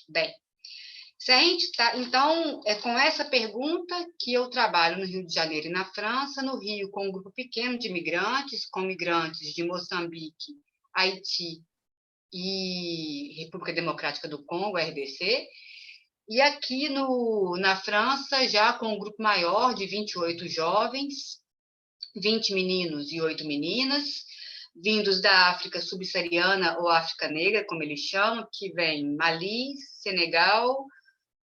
Bem, se a gente tá, então, é com essa pergunta que eu trabalho no Rio de Janeiro e na França, no Rio com um grupo pequeno de imigrantes, com migrantes de Moçambique, Haiti e República Democrática do Congo, RDC, e aqui na França, já com um grupo maior de 28 jovens, 20 meninos e 8 meninas, vindos da África subsaariana ou África Negra, como eles chamam, que vem Mali, Senegal,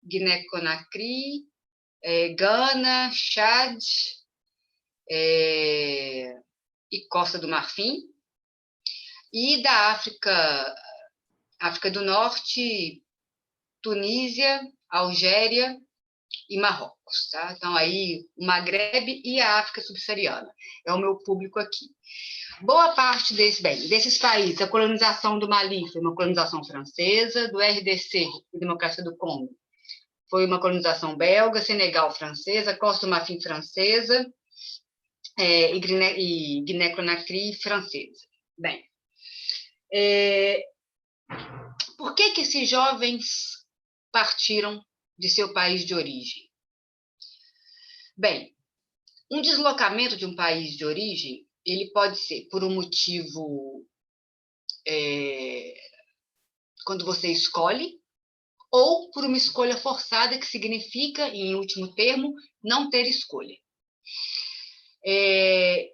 Guiné-Conakry, Gana, Chad e Costa do Marfim, e da África do Norte, Tunísia, Algéria e Marrocos, tá? Então, aí, o Magrebe e a África subsaariana. É o meu público aqui. Boa parte desses países, a colonização do Mali foi uma colonização francesa, do RDC, Democracia do Congo, foi uma colonização belga, Senegal francesa, Costa do Marfim francesa e Guiné-Conakry francesa. Bem, por que esses jovens partiram de seu país de origem? Bem, um deslocamento de um país de origem, ele pode ser por um motivo quando você escolhe, ou por uma escolha forçada, que significa, em último termo, não ter escolha.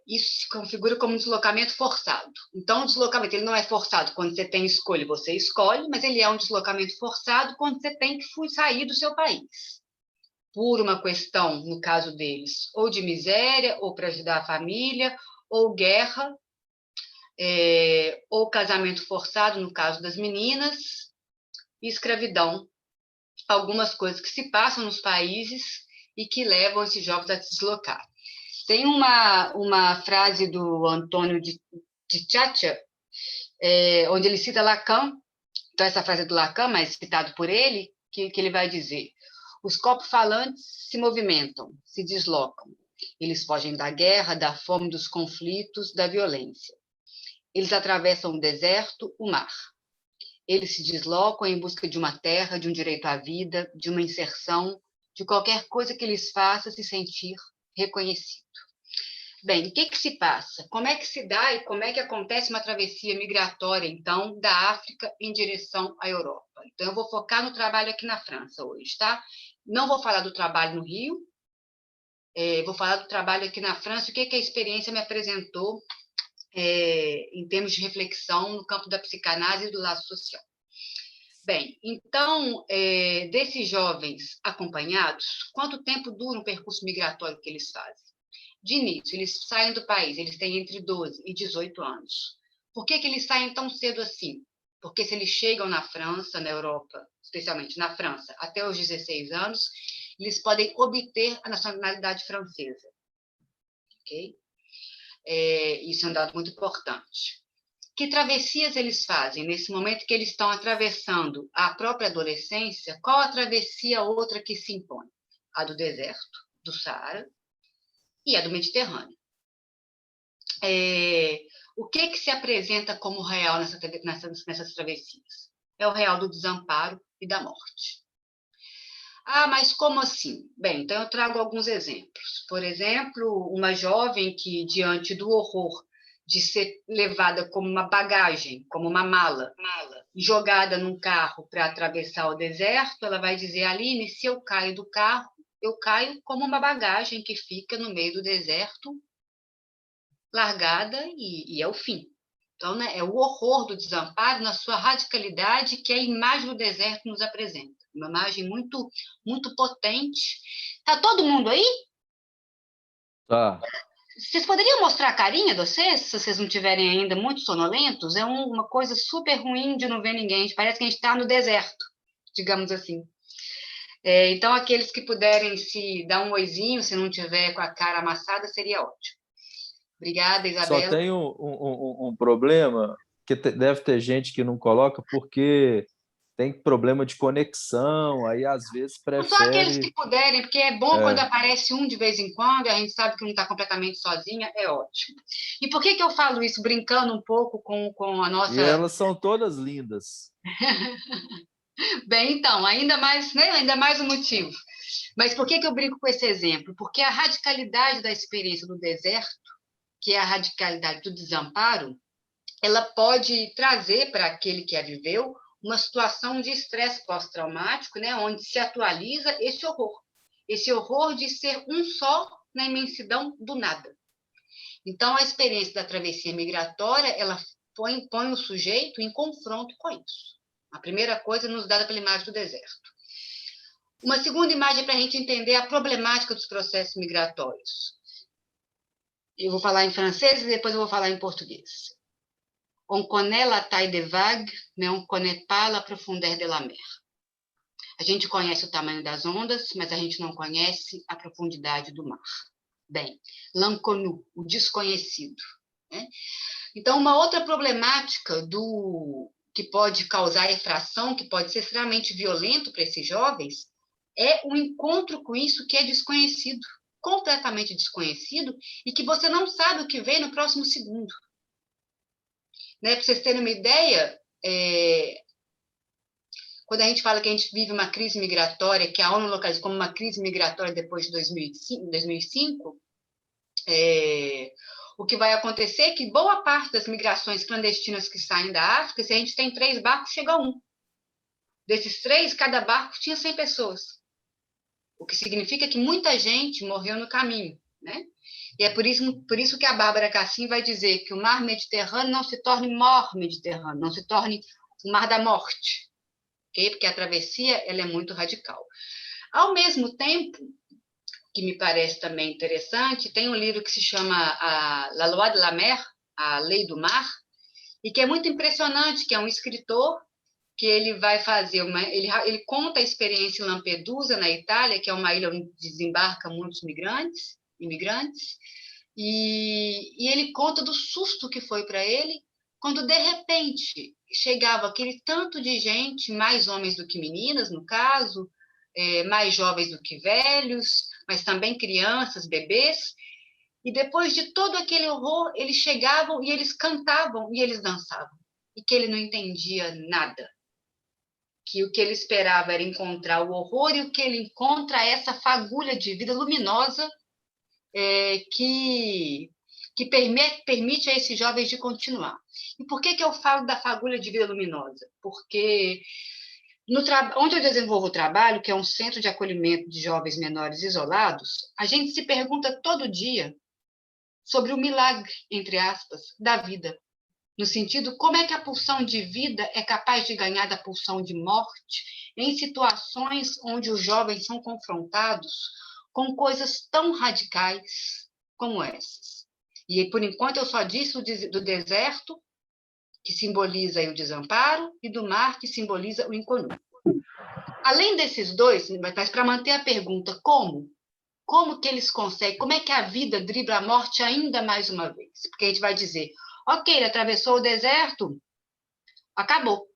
Isso se configura como um deslocamento forçado. Então, o deslocamento ele não é forçado quando você tem escolha, você escolhe, mas ele é um deslocamento forçado quando você tem que sair do seu país. Por uma questão, no caso deles, ou de miséria, ou para ajudar a família, ou guerra, ou casamento forçado, no caso das meninas, e escravidão, algumas coisas que se passam nos países e que levam esses jovens a se deslocar. Tem uma frase do Antônio de Tchatcha, onde ele cita Lacan, então essa frase é do Lacan, mas citado por ele, que ele vai dizer: os corpos falantes se movimentam, se deslocam, eles fogem da guerra, da fome, dos conflitos, da violência. Eles atravessam o deserto, o mar. Eles se deslocam em busca de uma terra, de um direito à vida, de uma inserção, de qualquer coisa que lhes faça se sentir reconhecido. Bem, o que se passa? Como é que se dá e como é que acontece uma travessia migratória, então, da África em direção à Europa? Então, eu vou focar no trabalho aqui na França hoje, tá? Não vou falar do trabalho no Rio, vou falar do trabalho aqui na França, o que a experiência me apresentou em termos de reflexão no campo da psicanálise e do laço social. Bem, então, desses jovens acompanhados, quanto tempo dura um percurso migratório que eles fazem? De início, eles saem do país, eles têm entre 12 e 18 anos. Por que eles saem tão cedo assim? Porque se eles chegam na França, na Europa, especialmente na França, até os 16 anos, eles podem obter a nacionalidade francesa. Ok? Isso é um dado muito importante. Que travessias eles fazem nesse momento que eles estão atravessando a própria adolescência? Qual a travessia outra que se impõe? A do deserto, do Saara, e a do Mediterrâneo. O que se apresenta como real nessas travessias? É o real do desamparo e da morte. Ah, mas como assim? Bem, então eu trago alguns exemplos. Por exemplo, uma jovem que, diante do horror de ser levada como uma bagagem, como uma mala, jogada num carro para atravessar o deserto, ela vai dizer: Aline, se eu caio do carro, eu caio como uma bagagem que fica no meio do deserto, largada, e é o fim. Então, né, é o horror do desamparo na sua radicalidade que a imagem do deserto nos apresenta. Uma imagem muito, muito potente. Tá todo mundo aí? Tá. Vocês poderiam mostrar a carinha de vocês, se vocês não estiverem ainda muito sonolentos? É uma coisa super ruim de não ver ninguém. Parece que a gente está no deserto, digamos assim. Então, aqueles que puderem se dar um oizinho, se não tiver com a cara amassada, seria ótimo. Obrigada, Só Isabela. tem um problema, que deve ter gente que não coloca, porque tem problema de conexão, aí às vezes Só aqueles que prefere. puderem, porque é bom quando aparece um de vez em quando, a gente sabe que não está completamente sozinha, é ótimo. E por que eu falo isso, brincando um pouco com a E nossa... elas são todas lindas. bem, então, ainda mais, né? Ainda mais um motivo. Mas por que eu brinco com esse exemplo? Porque a radicalidade da experiência do deserto, que é a radicalidade do desamparo, ela pode trazer para aquele que a viveu uma situação de estresse pós-traumático, né, onde se atualiza esse horror de ser um só na imensidão do nada. Então, a experiência da travessia migratória, ela põe o sujeito em confronto com isso. A primeira coisa nos dada pela imagem do deserto. Uma segunda imagem para a gente entender a problemática dos processos migratórios. Eu vou falar em francês e depois eu vou falar em português. On connaît la taille des vagues, mais on ne connaît pas la profondeur de la mer. A gente conhece o tamanho das ondas, mas a gente não conhece a profundidade do mar. Bem, l'inconnu, o desconhecido. Né? Então, uma outra problemática que pode causar infração, que pode ser extremamente violento para esses jovens, é o encontro com isso que é desconhecido, completamente desconhecido, e que você não sabe o que vem no próximo segundo. Né? Para vocês terem uma ideia, quando a gente fala que a gente vive uma crise migratória, que a ONU localiza como uma crise migratória depois de 2005, o que vai acontecer é que boa parte das migrações clandestinas que saem da África, se a gente tem 3 barcos, chega a 1. Desses 3, cada barco tinha 100 pessoas. O que significa que muita gente morreu no caminho, né? E é por isso que a Bárbara Cassim vai dizer que o mar Mediterrâneo não se torne Mar Mediterrâneo, não se torne o mar da morte, okay? Porque a travessia ela é muito radical. Ao mesmo tempo, que me parece também interessante, tem um livro que se chama La Loi de la Mer, A Lei do Mar, e que é muito impressionante, que é um escritor que ele vai fazer ele conta a experiência em Lampedusa, na Itália, que é uma ilha onde desembarcam muitos imigrantes, e ele conta do susto que foi para ele quando, de repente, chegava aquele tanto de gente, mais homens do que meninas, no caso, mais jovens do que velhos, mas também crianças, bebês, e depois de todo aquele horror, eles chegavam e eles cantavam e eles dançavam, e que ele não entendia nada. Que o que ele esperava era encontrar o horror, e o que ele encontra é essa fagulha de vida luminosa que permite a esses jovens de continuar. E por que eu falo da fagulha de vida luminosa? Porque onde eu desenvolvo o trabalho, que é um centro de acolhimento de jovens menores isolados, a gente se pergunta todo dia sobre o milagre, entre aspas, da vida. No sentido, como é que a pulsão de vida é capaz de ganhar da pulsão de morte em situações onde os jovens são confrontados com coisas tão radicais como essas. E, por enquanto, eu só disse do deserto, que simboliza o desamparo, e do mar, que simboliza o inconnu. Além desses dois, mas para manter a pergunta, como que eles conseguem, como é que a vida dribla a morte ainda mais uma vez? Porque a gente vai dizer, ok, ele atravessou o deserto, acabou.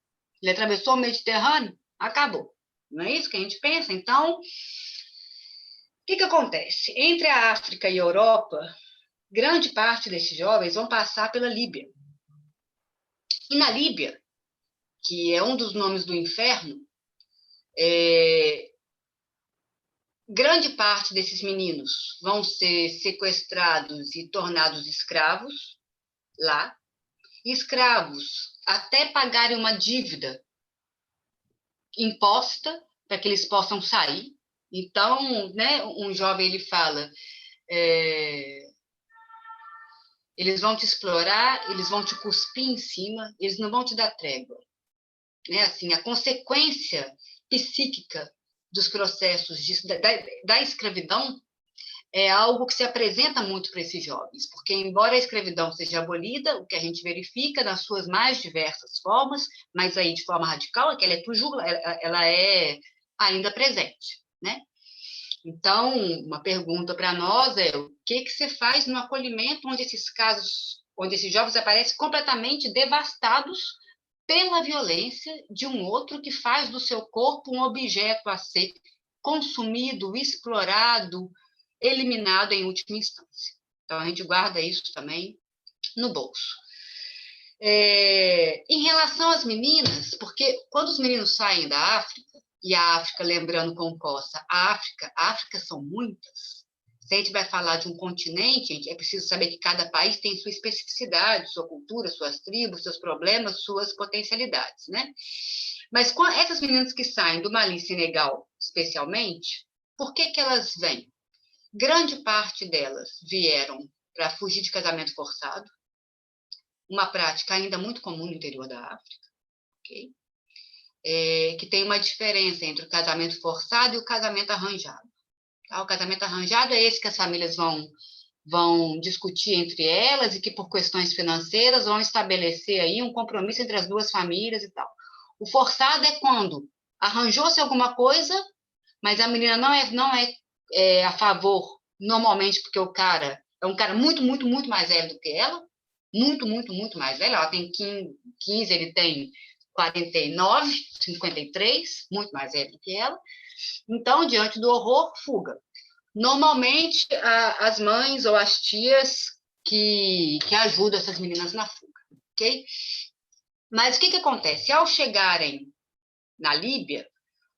Ele atravessou o Mediterrâneo, acabou. Não é isso que a gente pensa? Então, o que acontece? Entre a África e a Europa, grande parte desses jovens vão passar pela Líbia. E na Líbia, que é um dos nomes do inferno, grande parte desses meninos vão ser sequestrados e tornados escravos lá, escravos até pagarem uma dívida imposta para que eles possam sair. Então, né, um jovem ele fala, eles vão te explorar, eles vão te cuspir em cima, eles não vão te dar trégua. Né? Assim, a consequência psíquica dos processos da escravidão é algo que se apresenta muito para esses jovens, porque embora a escravidão seja abolida, o que a gente verifica nas suas mais diversas formas, mas aí de forma radical, é que ela é ainda presente, né? Então, uma pergunta para nós é o que você faz no acolhimento onde esses jovens aparecem completamente devastados pela violência de um outro que faz do seu corpo um objeto a ser consumido, explorado, eliminado em última instância. Então, a gente guarda isso também no bolso. Em relação às meninas, porque quando os meninos saem da África, e a África, lembrando com Costa, a África são muitas. Se a gente vai falar de um continente, é preciso saber que cada país tem sua especificidade, sua cultura, suas tribos, seus problemas, suas potencialidades, né? Mas essas meninas que saem do Mali e Senegal, especialmente, por que elas vêm? Grande parte delas vieram para fugir de casamento forçado, uma prática ainda muito comum no interior da África, ok? Que tem uma diferença entre o casamento forçado e o casamento arranjado. Tá? O casamento arranjado é esse que as famílias vão discutir entre elas e que, por questões financeiras, vão estabelecer aí um compromisso entre as duas famílias e tal. O forçado é quando arranjou-se alguma coisa, mas a menina não é a favor, normalmente porque o cara é um cara muito, muito, muito mais velho do que ela, muito, muito, muito mais velho. Ela tem 15, ele tem 49, 53, muito mais velho do que ela. Então, diante do horror, fuga. Normalmente, as mães ou as tias que ajudam essas meninas na fuga, ok? Mas o que acontece? Ao chegarem na Líbia,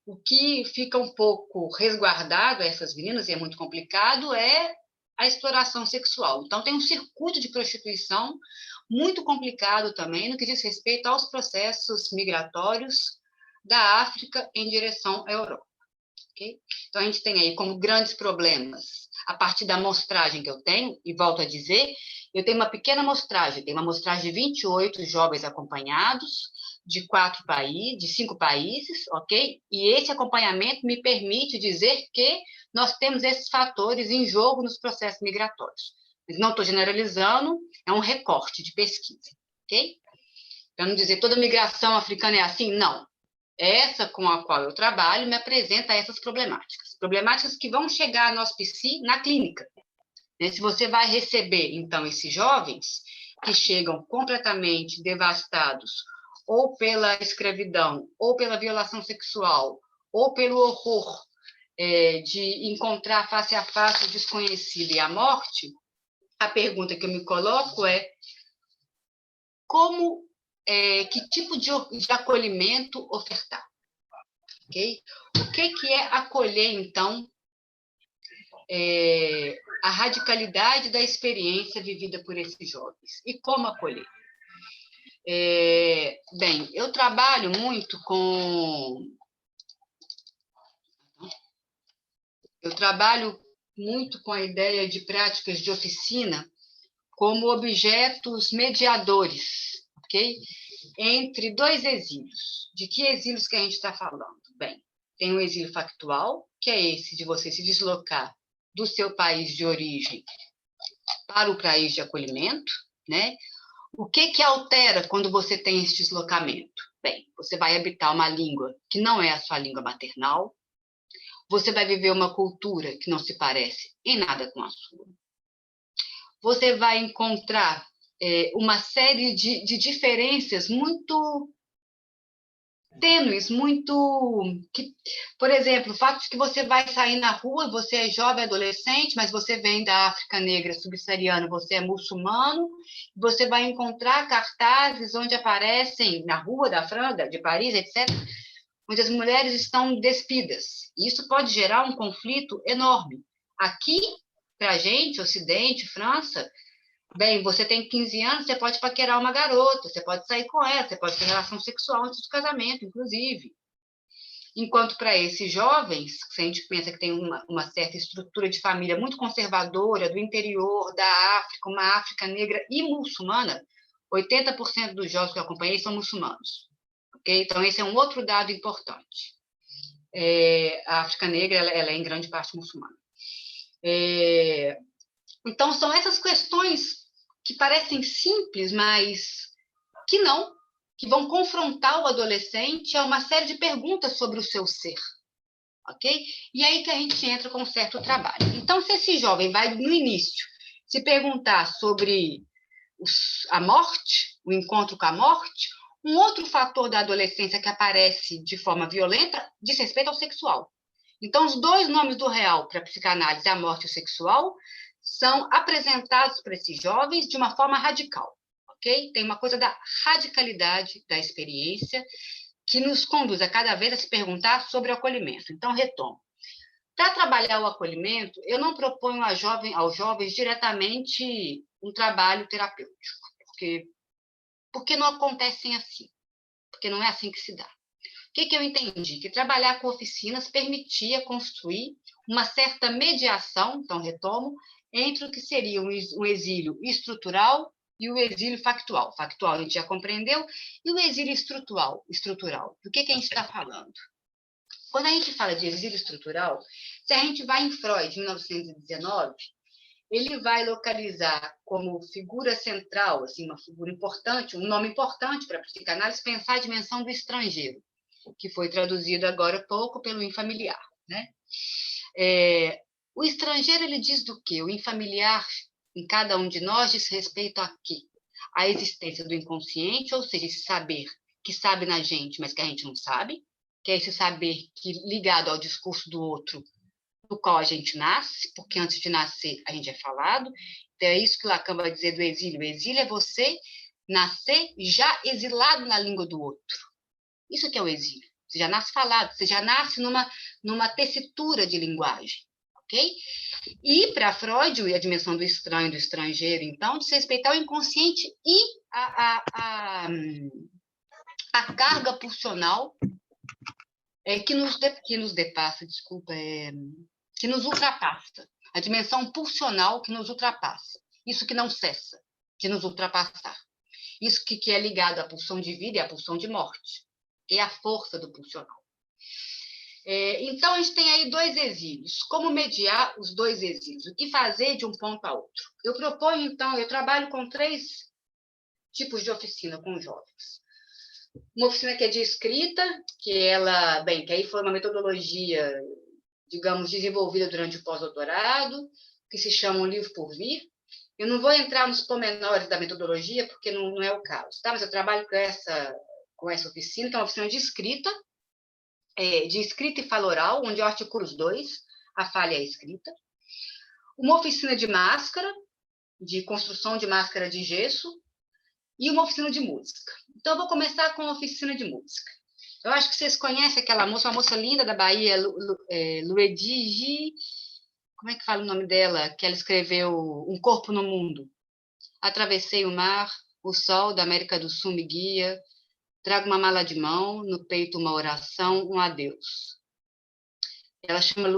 o que fica um pouco resguardado a essas meninas, e é muito complicado, é a exploração sexual. Então, tem um circuito de prostituição muito complicado também no que diz respeito aos processos migratórios da África em direção à Europa. Okay? Então, a gente tem aí como grandes problemas, a partir da amostragem que eu tenho, e volto a dizer, eu tenho uma pequena amostragem, tenho uma amostragem de 28 jovens acompanhados, de 5 países, ok? E esse acompanhamento me permite dizer que nós temos esses fatores em jogo nos processos migratórios. Mas não estou generalizando, é um recorte de pesquisa, ok? Para não dizer toda migração africana é assim, não. Essa com a qual eu trabalho me apresenta essas problemáticas que vão chegar no hospici na clínica. Se você vai receber, então, esses jovens que chegam completamente devastados ou pela escravidão, ou pela violação sexual, ou pelo horror de encontrar face a face o desconhecido e a morte, a pergunta que eu me coloco é que tipo de acolhimento ofertar? Okay? O que é acolher, então, a radicalidade da experiência vivida por esses jovens? E como acolher? Bem, eu trabalho muito com a ideia de práticas de oficina como objetos mediadores, ok? Entre dois exílios. De que exílios que a gente está falando? Bem, tem o exílio factual, que é esse de você se deslocar do seu país de origem para o país de acolhimento, né? O que altera quando você tem esse deslocamento? Bem, você vai habitar uma língua que não é a sua língua maternal, você vai viver uma cultura que não se parece em nada com a sua. Você vai encontrar uma série de diferenças muito tênues, por exemplo, o fato de que você vai sair na rua, você é jovem, adolescente, mas você vem da África negra subsaariana, você é muçulmano, você vai encontrar cartazes onde aparecem na rua da França, de Paris, etc., onde as mulheres estão despidas. E isso pode gerar um conflito enorme. Aqui, para a gente, Ocidente, França, bem, você tem 15 anos, você pode paquerar uma garota, você pode sair com ela, você pode ter relação sexual antes do casamento, inclusive. Enquanto para esses jovens, se a gente pensa que tem uma certa estrutura de família muito conservadora, do interior da África, uma África negra e muçulmana, 80% dos jovens que eu acompanhei são muçulmanos. Okay? Então, esse é um outro dado importante. A África negra ela é em grande parte muçulmana. Então, são essas questões que parecem simples, mas que vão confrontar o adolescente a uma série de perguntas sobre o seu ser, ok? E aí que a gente entra com um certo trabalho. Então, se esse jovem vai, no início, se perguntar sobre a morte, o encontro com a morte, um outro fator da adolescência que aparece de forma violenta diz respeito ao sexual. Então, os dois nomes do real para a psicanálise, a morte e o sexual, são apresentados para esses jovens de uma forma radical, ok? Tem uma coisa da radicalidade da experiência que nos conduz a cada vez a se perguntar sobre o acolhimento. Então, retomo. Para trabalhar o acolhimento, eu não proponho aos jovens diretamente um trabalho terapêutico, porque não acontecem assim, porque não é assim que se dá. O que eu entendi? Que trabalhar com oficinas permitia construir uma certa mediação, então retomo, entre o que seria um exílio estrutural e o exílio factual. Factual a gente já compreendeu, e o exílio estrutural. Do que a gente está falando? Quando a gente fala de exílio estrutural, se a gente vai em Freud, em 1919, ele vai localizar como figura central, assim, uma figura importante, um nome importante para a psicanálise, pensar a dimensão do estrangeiro, que foi traduzido agora há pouco pelo infamiliar, né? O estrangeiro, ele diz do quê? O infamiliar em cada um de nós diz respeito a quê? A existência do inconsciente, ou seja, esse saber que sabe na gente, mas que a gente não sabe, que é esse saber que ligado ao discurso do outro, do qual a gente nasce, porque antes de nascer a gente é falado. Então, é isso que Lacan vai dizer do exílio. O exílio é você nascer já exilado na língua do outro. Isso que é o exílio. Você já nasce falado, você já nasce numa tessitura de linguagem, ok? E para Freud, a dimensão do estranho, do estrangeiro, então, de se respeitar o inconsciente e a carga pulsional que nos depassa, desculpa, que nos ultrapassa, a dimensão pulsional que nos ultrapassa, isso que não cessa de nos ultrapassar, isso que é ligado à pulsão de vida e à pulsão de morte, é a força do pulsional. Então, a gente tem aí 2 exílios. Como mediar os 2 exílios? O que fazer de um ponto a outro? Eu proponho, então, eu trabalho com 3 tipos de oficina com jovens. Uma oficina que é de escrita, que aí foi uma metodologia, digamos, desenvolvida durante o pós-doutorado, que se chama Um Livro por Vir. Eu não vou entrar nos pormenores da metodologia, porque não é o caso, tá? Mas eu trabalho com essa oficina, que é uma oficina de escrita e fala oral, onde eu articulo os 2, a fala e a escrita. Uma oficina de máscara, de construção de máscara de gesso, e uma oficina de música. Então, eu vou começar com a oficina de música. Eu acho que vocês conhecem aquela moça, uma moça linda da Bahia, Luedigi, como é que fala o nome dela? Que ela escreveu Um Corpo no Mundo. Atravessei o mar, o sol da América do Sul me guia, trago uma mala de mão, no peito uma oração, um adeus. Ela chama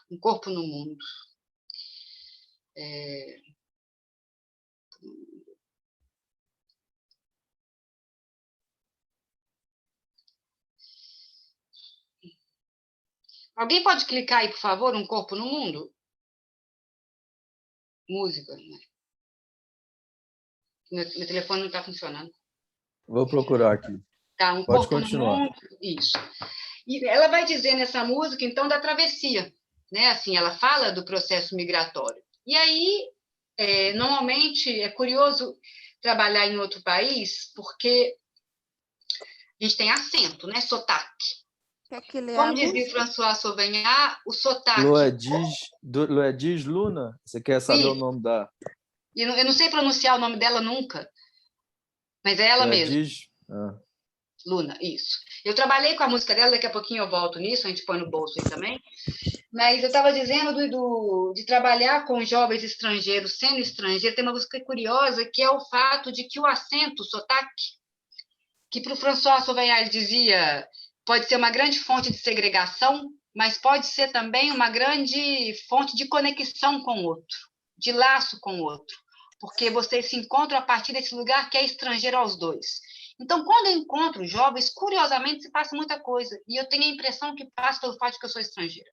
Um Corpo no Mundo. Alguém pode clicar aí, por favor, Um Corpo no Mundo? Música, né? Meu telefone não está funcionando. Vou procurar aqui. Tá, Um Pode Corpo continuar. no Mundo, isso. E ela vai dizer nessa música, então, da travessia, né? Assim, ela fala do processo migratório. E aí, normalmente, é curioso trabalhar em outro país, porque a gente tem acento, né? Sotaque. Quer que lê Como a dizia o música? François Sauvagnat, o sotaque... Luedis Luna? Você quer saber o nome da... Eu não sei pronunciar o nome dela nunca, mas é ela mesma. Luna, isso. Eu trabalhei com a música dela, daqui a pouquinho eu volto nisso, a gente põe no bolso aí também. Mas eu estava dizendo de trabalhar com jovens estrangeiros, sendo estrangeiro, tem uma música curiosa, que é o fato de que o acento, o sotaque, que para o François Sauvagnat ele dizia, pode ser uma grande fonte de segregação, mas pode ser também uma grande fonte de conexão com o outro, de laço com o outro, porque vocês se encontram a partir desse lugar que é estrangeiro aos 2. Então, quando eu encontro jovens, curiosamente, se passa muita coisa, e eu tenho a impressão que passa pelo fato de que eu sou estrangeira.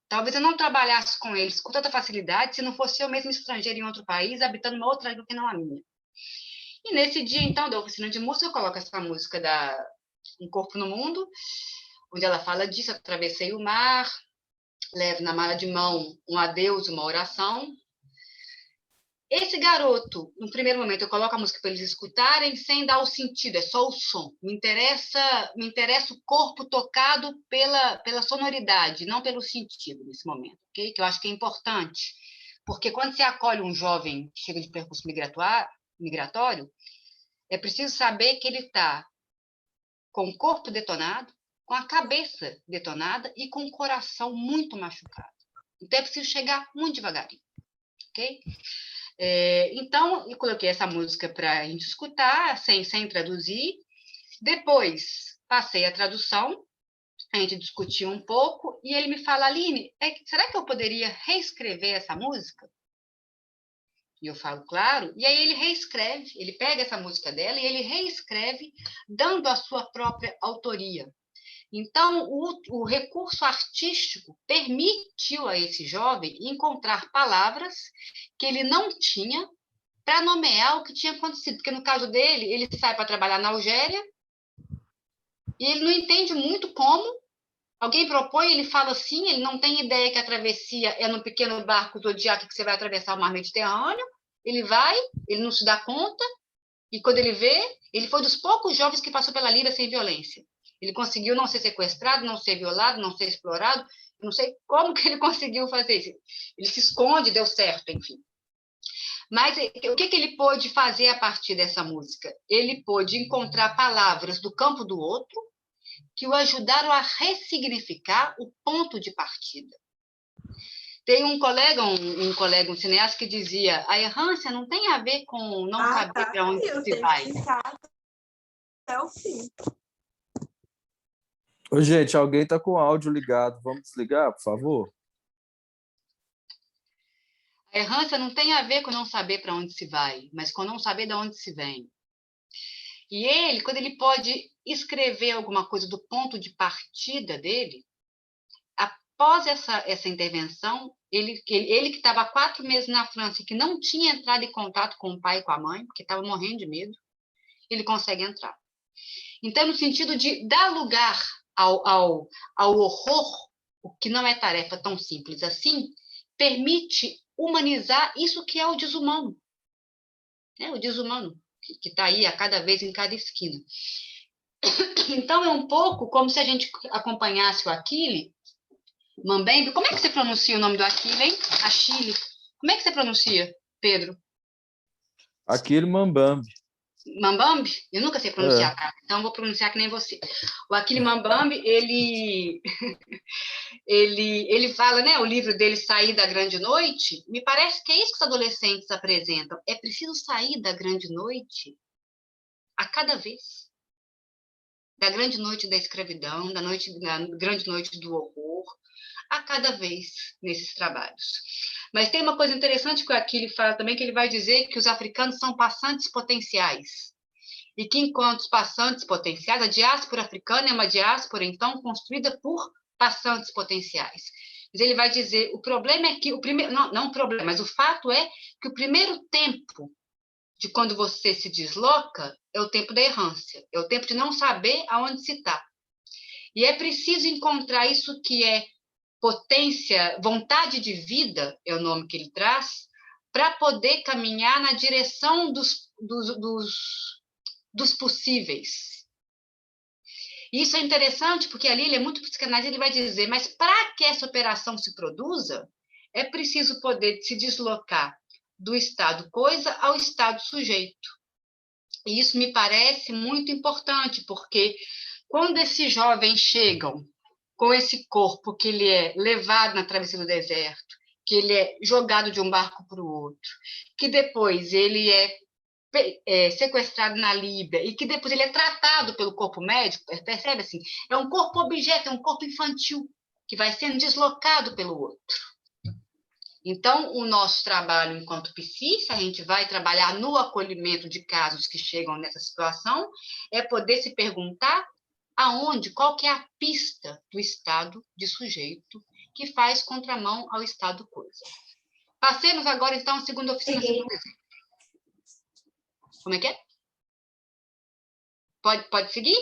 Talvez eu não trabalhasse com eles com tanta facilidade se não fosse eu mesmo estrangeira em outro país, habitando uma outra língua que não a minha. E nesse dia, então, da oficina de música, eu coloco essa música da Um Corpo no Mundo, onde ela fala disso, atravessei o mar, levo na mala de mão um adeus, uma oração. Esse garoto, no primeiro momento, eu coloco a música para eles escutarem sem dar o sentido, é só o som. Me interessa o corpo tocado pela sonoridade, não pelo sentido nesse momento, ok? Que eu acho que é importante Porque quando você acolhe um jovem que chega de percurso migratório, é preciso saber que ele está com o corpo detonado, com a cabeça detonada e com o coração muito machucado. Então, é preciso chegar muito devagarinho, ok? Então, eu coloquei essa música para a gente escutar, sem traduzir. Depois, passei a tradução, a gente discutiu um pouco, e ele me fala, Aline, será que eu poderia reescrever essa música? E eu falo, claro. E aí ele reescreve, ele pega essa música dela e ele reescreve, dando a sua própria autoria. Então, o recurso artístico permitiu a esse jovem encontrar palavras que ele não tinha para nomear o que tinha acontecido. Porque, no caso dele, ele sai para trabalhar na Algéria e ele não entende muito como. Alguém propõe, ele fala sim, ele não tem ideia que a travessia é num pequeno barco zodiaco que você vai atravessar o mar Mediterrâneo. Ele vai, ele não se dá conta, e quando ele vê, ele foi dos poucos jovens que passou pela Líbia sem violência. Ele conseguiu não ser sequestrado, não ser violado, não ser explorado. Eu não sei como que ele conseguiu fazer isso. Ele se esconde, deu certo, enfim. Mas o que ele pôde fazer a partir dessa música? Ele pôde encontrar palavras do campo do outro que o ajudaram a ressignificar o ponto de partida. Tem um colega, um cineasta, que dizia: a errância não tem a ver com não saber para onde se vai. Até o fim. Ô, gente, alguém está com o áudio ligado. Vamos desligar, por favor? A errância não tem a ver com não saber para onde se vai, mas com não saber de onde se vem. E ele, quando ele pode escrever alguma coisa do ponto de partida dele, após essa intervenção, ele que estava há 4 meses na França e que não tinha entrado em contato com o pai e com a mãe, porque estava morrendo de medo, ele consegue entrar. Então, no sentido de dar lugar ao horror, o que não é tarefa tão simples assim, permite humanizar isso que é o desumano. O desumano, que está aí a cada vez em cada esquina. Então, é um pouco como se a gente acompanhasse o Achille Mbembe. Como é que você pronuncia o nome do Achille, hein? Achille. Como é que você pronuncia, Pedro? Achille Mbembe. Mbembe? Eu nunca sei pronunciar, cara. Então vou pronunciar que nem você. O Achille Mbembe, ele fala, né? O livro dele, Sair da Grande Noite. Me parece que é isso que os adolescentes apresentam. É preciso sair da grande noite a cada vez. Da grande noite da escravidão, da grande noite do horror, a cada vez nesses trabalhos. Mas tem uma coisa interessante que o Achille fala também, que ele vai dizer que os africanos são passantes potenciais. E que, enquanto os passantes potenciais, a diáspora africana é uma diáspora, então, construída por passantes potenciais. Mas ele vai dizer, o problema é que, não o problema, mas o fato é que o primeiro tempo de quando você se desloca é o tempo da errância, é o tempo de não saber aonde se está. E é preciso encontrar isso que é potência, vontade de vida, é o nome que ele traz, para poder caminhar na direção dos possíveis. E isso é interessante, porque ali ele é muito psicanalista, ele vai dizer, mas para que essa operação se produza, é preciso poder se deslocar do estado coisa ao estado sujeito. E isso me parece muito importante, porque quando esses jovens chegam com esse corpo que ele é levado na travessia do deserto, que ele é jogado de um barco para o outro, que depois ele é sequestrado na Líbia e que depois ele é tratado pelo corpo médico, percebe assim? É um corpo objeto, é um corpo infantil que vai sendo deslocado pelo outro. Então, o nosso trabalho enquanto psi, se a gente vai trabalhar no acolhimento de casos que chegam nessa situação, é poder se perguntar qual que é a pista do estado de sujeito que faz contramão ao estado coisa. Passemos agora, então, à segunda oficina. Como é que é? Pode seguir?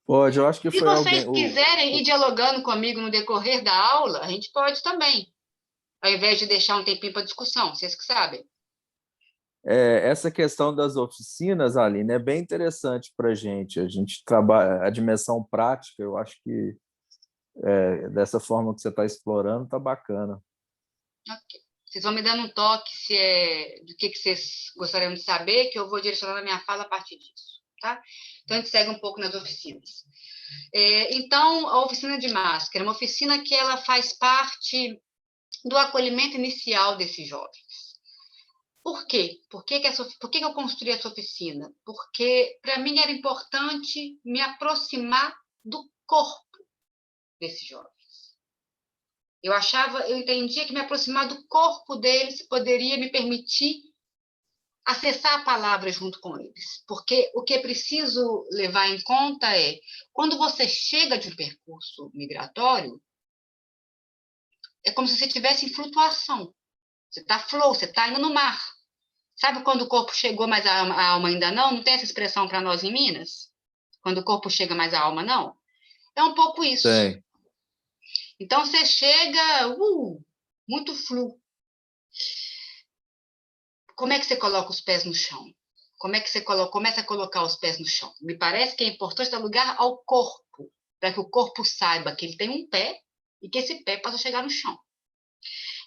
Pode, eu acho que Se foi alguém. vocês quiserem ir dialogando comigo no decorrer da aula, a gente pode também, ao invés de deixar um tempinho para discussão, vocês que sabem. Essa questão das oficinas, Aline, é bem interessante para a gente trabalha a dimensão prática, eu acho que dessa forma que você está explorando, está bacana. Okay. Vocês vão me dando um toque do que vocês gostariam de saber, que eu vou direcionando a minha fala a partir disso, tá? Então, a gente segue um pouco nas oficinas. Então, a oficina de máscara é uma oficina que ela faz parte do acolhimento inicial desses jovens. Por quê? Por que eu construí essa oficina? Porque, para mim, era importante me aproximar do corpo desses jovens. Eu entendia que me aproximar do corpo deles poderia me permitir acessar a palavra junto com eles. Porque o que é preciso levar em conta é, quando você chega de um percurso migratório, é como se você estivesse em flutuação. Você está flow, você está indo no mar. Sabe quando o corpo chegou, mas a alma ainda não? Não tem essa expressão para nós em Minas? Quando o corpo chega, mas a alma não? É um pouco isso. Tem. Então, você chega muito flu. Como é que você coloca os pés no chão? Como é que você começa a colocar os pés no chão? Me parece que é importante dar lugar ao corpo, para que o corpo saiba que ele tem um pé e que esse pé possa chegar no chão.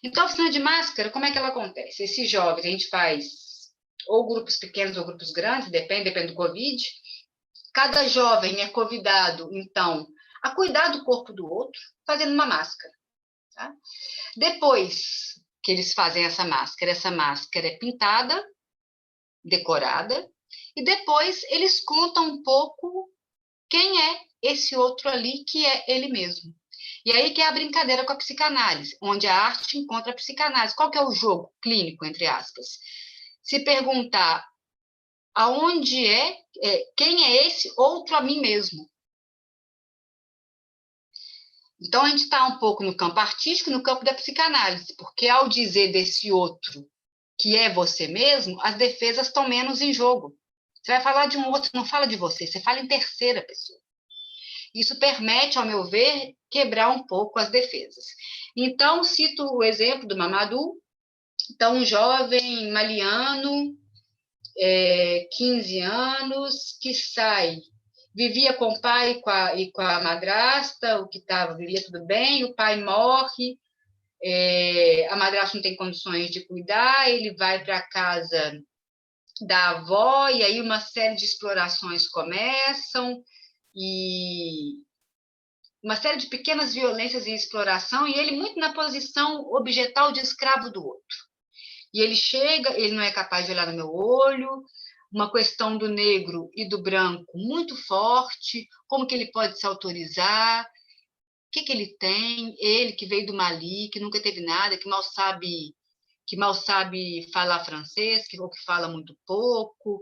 Então, a oficina de máscara, como é que ela acontece? Esses jovens, a gente faz ou grupos pequenos ou grupos grandes, depende do Covid. Cada jovem é convidado, então, a cuidar do corpo do outro, fazendo uma máscara. Tá? Depois que eles fazem essa máscara é pintada, decorada, e depois eles contam um pouco quem é esse outro ali, que é ele mesmo. E aí que é a brincadeira com a psicanálise, onde a arte encontra a psicanálise. Qual que é o jogo clínico, entre aspas? Se perguntar quem é esse outro a mim mesmo. Então, a gente está um pouco no campo artístico, no campo da psicanálise, porque ao dizer desse outro que é você mesmo, as defesas estão menos em jogo. Você vai falar de um outro, não fala de você, você fala em terceira pessoa. Isso permite, ao meu ver, quebrar um pouco as defesas. Então, cito o exemplo do Mamadou. Então, um jovem maliano, 15 anos, que vivia com o pai e com a madrasta, vivia tudo bem, o pai morre, a madrasta não tem condições de cuidar, ele vai para a casa da avó, e aí uma série de explorações começam, e uma série de pequenas violências e exploração, e ele muito na posição objetal de escravo do outro. E ele chega, ele não é capaz de olhar no meu olho, uma questão do negro e do branco muito forte, como que ele pode se autorizar, o que ele tem, ele que veio do Mali, que nunca teve nada, que mal sabe falar francês, ou que fala muito pouco,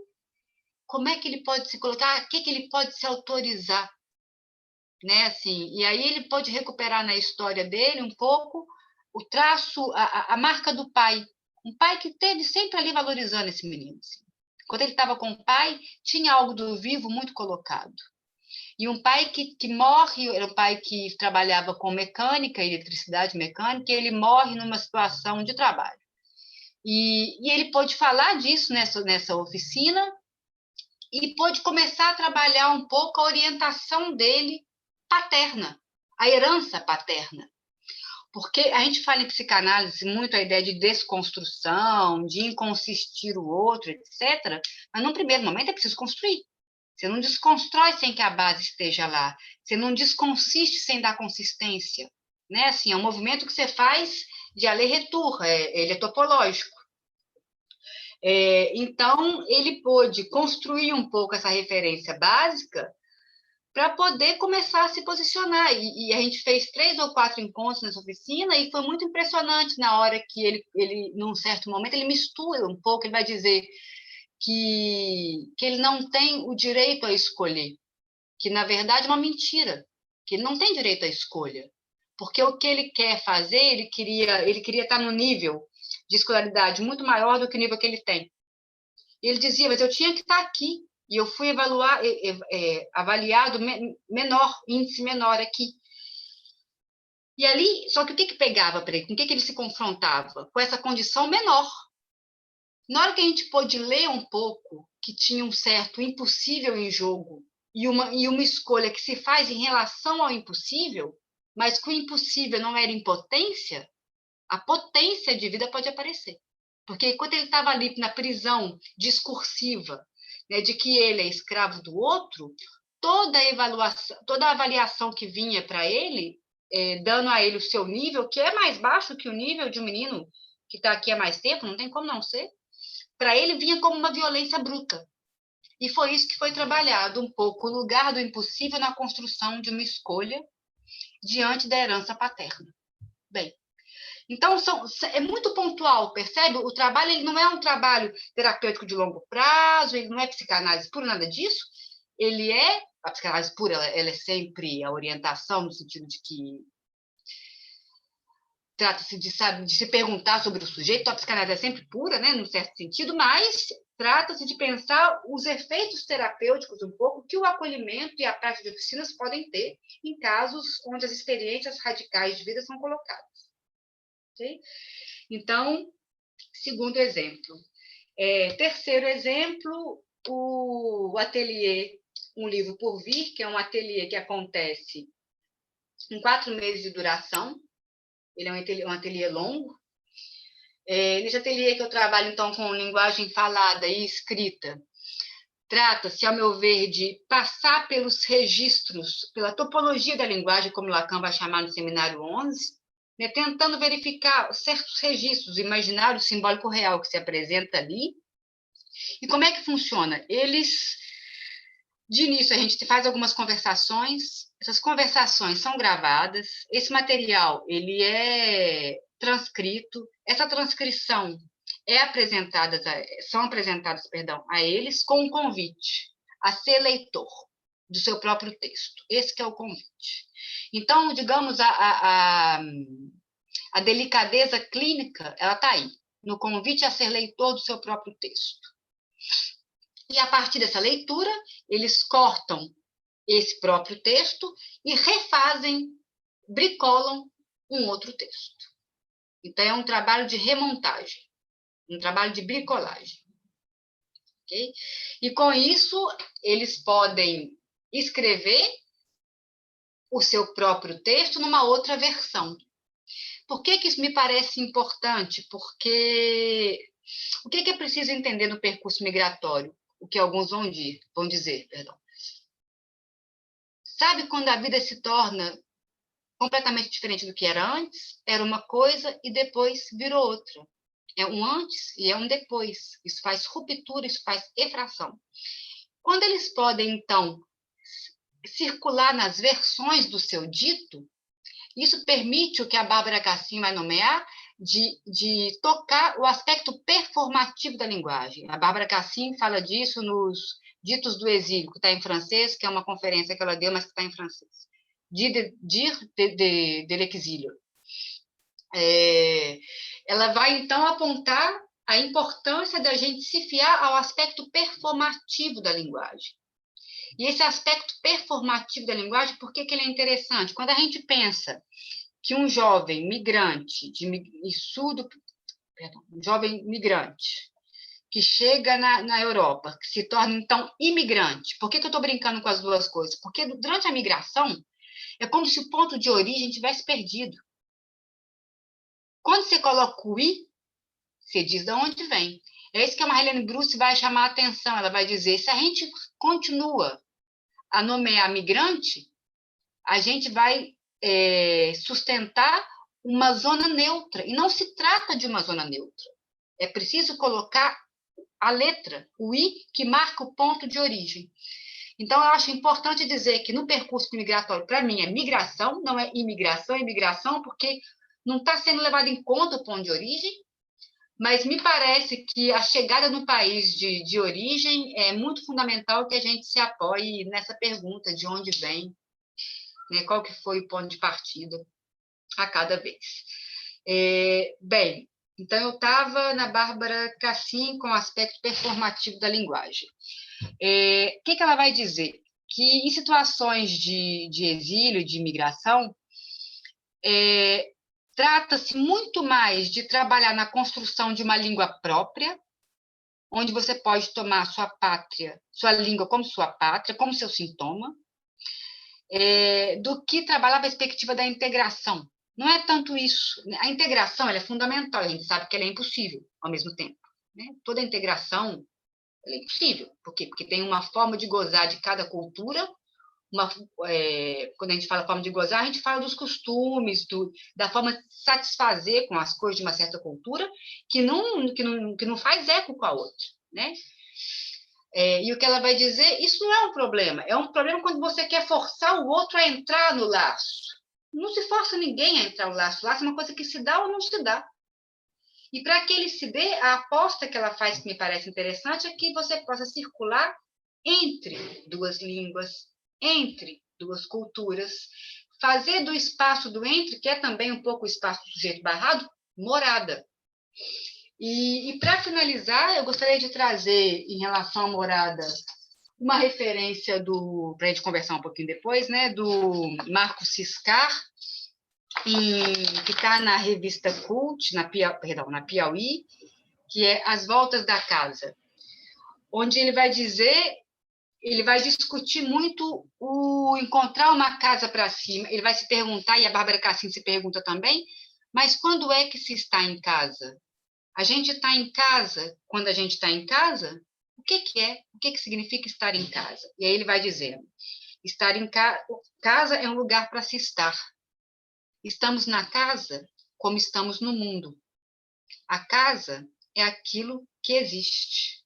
como é que ele pode se colocar, o que ele pode se autorizar, né? Assim, e aí ele pode recuperar na história dele um pouco o traço, a marca do pai, um pai que esteve sempre ali valorizando esse menino. Assim. Quando ele estava com o pai, tinha algo do vivo muito colocado. E um pai que morre, era um pai que trabalhava com mecânica, eletricidade mecânica, e ele morre numa situação de trabalho. E ele pôde falar disso nessa oficina e pôde começar a trabalhar um pouco a orientação dele paterna, a herança paterna. Porque a gente fala em psicanálise muito a ideia de desconstrução, de inconsistir o outro, etc. Mas, num primeiro momento, é preciso construir. Você não desconstrói sem que a base esteja lá. Você não desconsiste sem dar consistência. Né? Assim, é um movimento que você faz de aller-retour, ele é topológico. Então, ele pôde construir um pouco essa referência básica para poder começar a se posicionar. E a gente fez 3 ou 4 encontros nessa oficina e foi muito impressionante na hora que ele num certo momento, ele mistura um pouco, ele vai dizer que ele não tem o direito a escolher, que, na verdade, é uma mentira, que ele não tem direito à escolha, porque o que ele quer fazer, ele queria estar no nível de escolaridade muito maior do que o nível que ele tem. E ele dizia, mas eu tinha que estar aqui, e eu fui avaliado índice menor aqui. E ali, só que o que pegava para ele? Com o que ele se confrontava? Com essa condição menor. Na hora que a gente pôde ler um pouco que tinha um certo impossível em jogo e uma escolha que se faz em relação ao impossível, mas que o impossível não era impotência, a potência de vida pode aparecer. Porque enquanto ele estava ali na prisão discursiva, né, de que ele é escravo do outro, toda a avaliação que vinha para ele, dando a ele o seu nível, que é mais baixo que o nível de um menino que está aqui há mais tempo, não tem como não ser, para ele vinha como uma violência bruta. E foi isso que foi trabalhado um pouco, o lugar do impossível na construção de uma escolha diante da herança paterna. Bem, então é muito pontual, percebe? O trabalho ele não é um trabalho terapêutico de longo prazo, ele não é psicanálise pura, nada disso. Ele é, a psicanálise pura, ela é sempre a orientação no sentido de que trata-se de se perguntar sobre o sujeito, a psicanálise é sempre pura, né, num certo sentido, mas trata-se de pensar os efeitos terapêuticos um pouco que o acolhimento e a prática de oficinas podem ter em casos onde as experiências radicais de vida são colocadas. Okay? Então, segundo exemplo. Terceiro exemplo, o ateliê Um Livro por Vir, que é um ateliê que acontece em 4 meses de duração. Ele é um ateliê longo. Nesse ateliê que eu trabalho, então, com linguagem falada e escrita, trata-se, ao meu ver, de passar pelos registros, pela topologia da linguagem, como Lacan vai chamar no Seminário 11, né, tentando verificar certos registros, imaginário, simbólico, real, que se apresenta ali. E como é que funciona? De início, a gente faz algumas conversações, essas conversações são gravadas, esse material ele é transcrito, essa transcrição são apresentadas a eles com um convite a ser leitor do seu próprio texto. Esse que é o convite. Então, digamos, a delicadeza clínica, ela está aí, no convite a ser leitor do seu próprio texto. E, a partir dessa leitura, eles cortam esse próprio texto e refazem, bricolam um outro texto. Então, é um trabalho de remontagem, um trabalho de bricolagem. Okay? E, com isso, eles podem escrever o seu próprio texto numa outra versão. Por que isso me parece importante? Porque o que é preciso entender no percurso migratório? O que alguns vão dizer. Sabe quando a vida se torna completamente diferente do que era antes? Era uma coisa e depois virou outra. É um antes e é um depois. Isso faz ruptura, isso faz efração. Quando eles podem, então, circular nas versões do seu dito, isso permite o que a Bárbara Cassim vai nomear de tocar o aspecto performativo da linguagem. A Bárbara Cassim fala disso nos Ditos do Exílio, que está em francês, que é uma conferência que ela deu, mas que está em francês. Dire de l'exílio. Ela vai, então, apontar a importância da gente se fiar ao aspecto performativo da linguagem. E esse aspecto performativo da linguagem, por que ele é interessante? Quando a gente pensa que um jovem migrante, um jovem migrante, que chega na Europa, que se torna, então, imigrante. Por que eu estou brincando com as duas coisas? Porque durante a migração, é como se o ponto de origem tivesse perdido. Quando você coloca o i, você diz de onde vem. É isso que a Marlene Bruce vai chamar a atenção. Ela vai dizer, se a gente continua a nomear migrante, a gente vai sustentar uma zona neutra. E não se trata de uma zona neutra. É preciso colocar a letra, o i, que marca o ponto de origem. Então, eu acho importante dizer que no percurso migratório, para mim, é migração, não é imigração, porque não está sendo levado em conta o ponto de origem, mas me parece que a chegada no país de origem é muito fundamental que a gente se apoie nessa pergunta de onde vem, né, qual que foi o ponto de partida a cada vez. Bem, então eu estava na Bárbara Cassim com o aspecto performativo da linguagem. O que ela vai dizer? Que em situações de exílio, de imigração, trata-se muito mais de trabalhar na construção de uma língua própria, onde você pode tomar sua língua como sua pátria, como seu sintoma, do que trabalhar a perspectiva da integração, Não é tanto isso. A integração ela é fundamental, a gente sabe que ela é impossível ao mesmo tempo. Né? Toda integração ela é impossível. Por quê? Porque tem uma forma de gozar de cada cultura. Quando a gente fala forma de gozar, a gente fala dos costumes, da forma de satisfazer com as coisas de uma certa cultura, que não faz eco com a outra. Né? E o que ela vai dizer, isso não é um problema. É um problema quando você quer forçar o outro a entrar no laço. Não se força ninguém a entrar no laço. O laço é uma coisa que se dá ou não se dá. E para que ele se dê, a aposta que ela faz, que me parece interessante, é que você possa circular entre duas línguas, entre duas culturas, fazer do espaço do entre, que é também um pouco o espaço do sujeito barrado, morada. E para finalizar, eu gostaria de trazer, em relação à morada, uma referência para a gente conversar um pouquinho depois, né, do Marco Ciscar, que está na revista Cult, na Piauí, que é As Voltas da Casa, onde ele vai discutir muito o encontrar uma casa para cima. Ele vai se perguntar, e a Bárbara Cassim se pergunta também, mas quando é que se está em casa? A gente está em casa quando a gente está em casa? O que é? O que significa estar em casa? E aí ele vai dizendo, estar em casa é um lugar para se estar. Estamos na casa como estamos no mundo. A casa é aquilo que existe.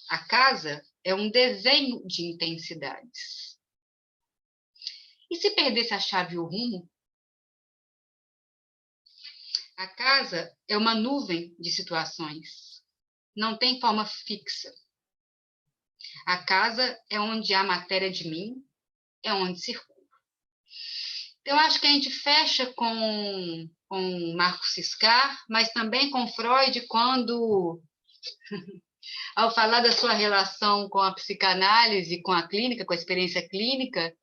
A casa é um desenho de intensidades. E se perdesse a chave e o rumo? A casa é uma nuvem de situações. Não tem forma fixa. A casa é onde há matéria de mim, é onde circula. Então, acho que a gente fecha com Marco Ciscar, mas também com Freud, quando, ao falar da sua relação com a psicanálise, com a clínica, com a experiência clínica,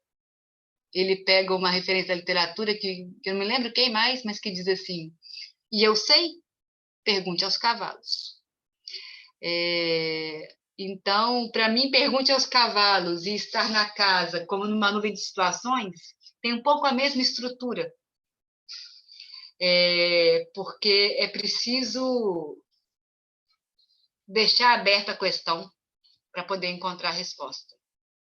ele pega uma referência à literatura que eu não me lembro quem mais, mas que diz assim, e eu sei, pergunte aos cavalos. Então, para mim, pergunte aos cavalos e estar na casa como numa nuvem de situações tem um pouco a mesma estrutura. Porque é preciso deixar aberta a questão para poder encontrar a resposta.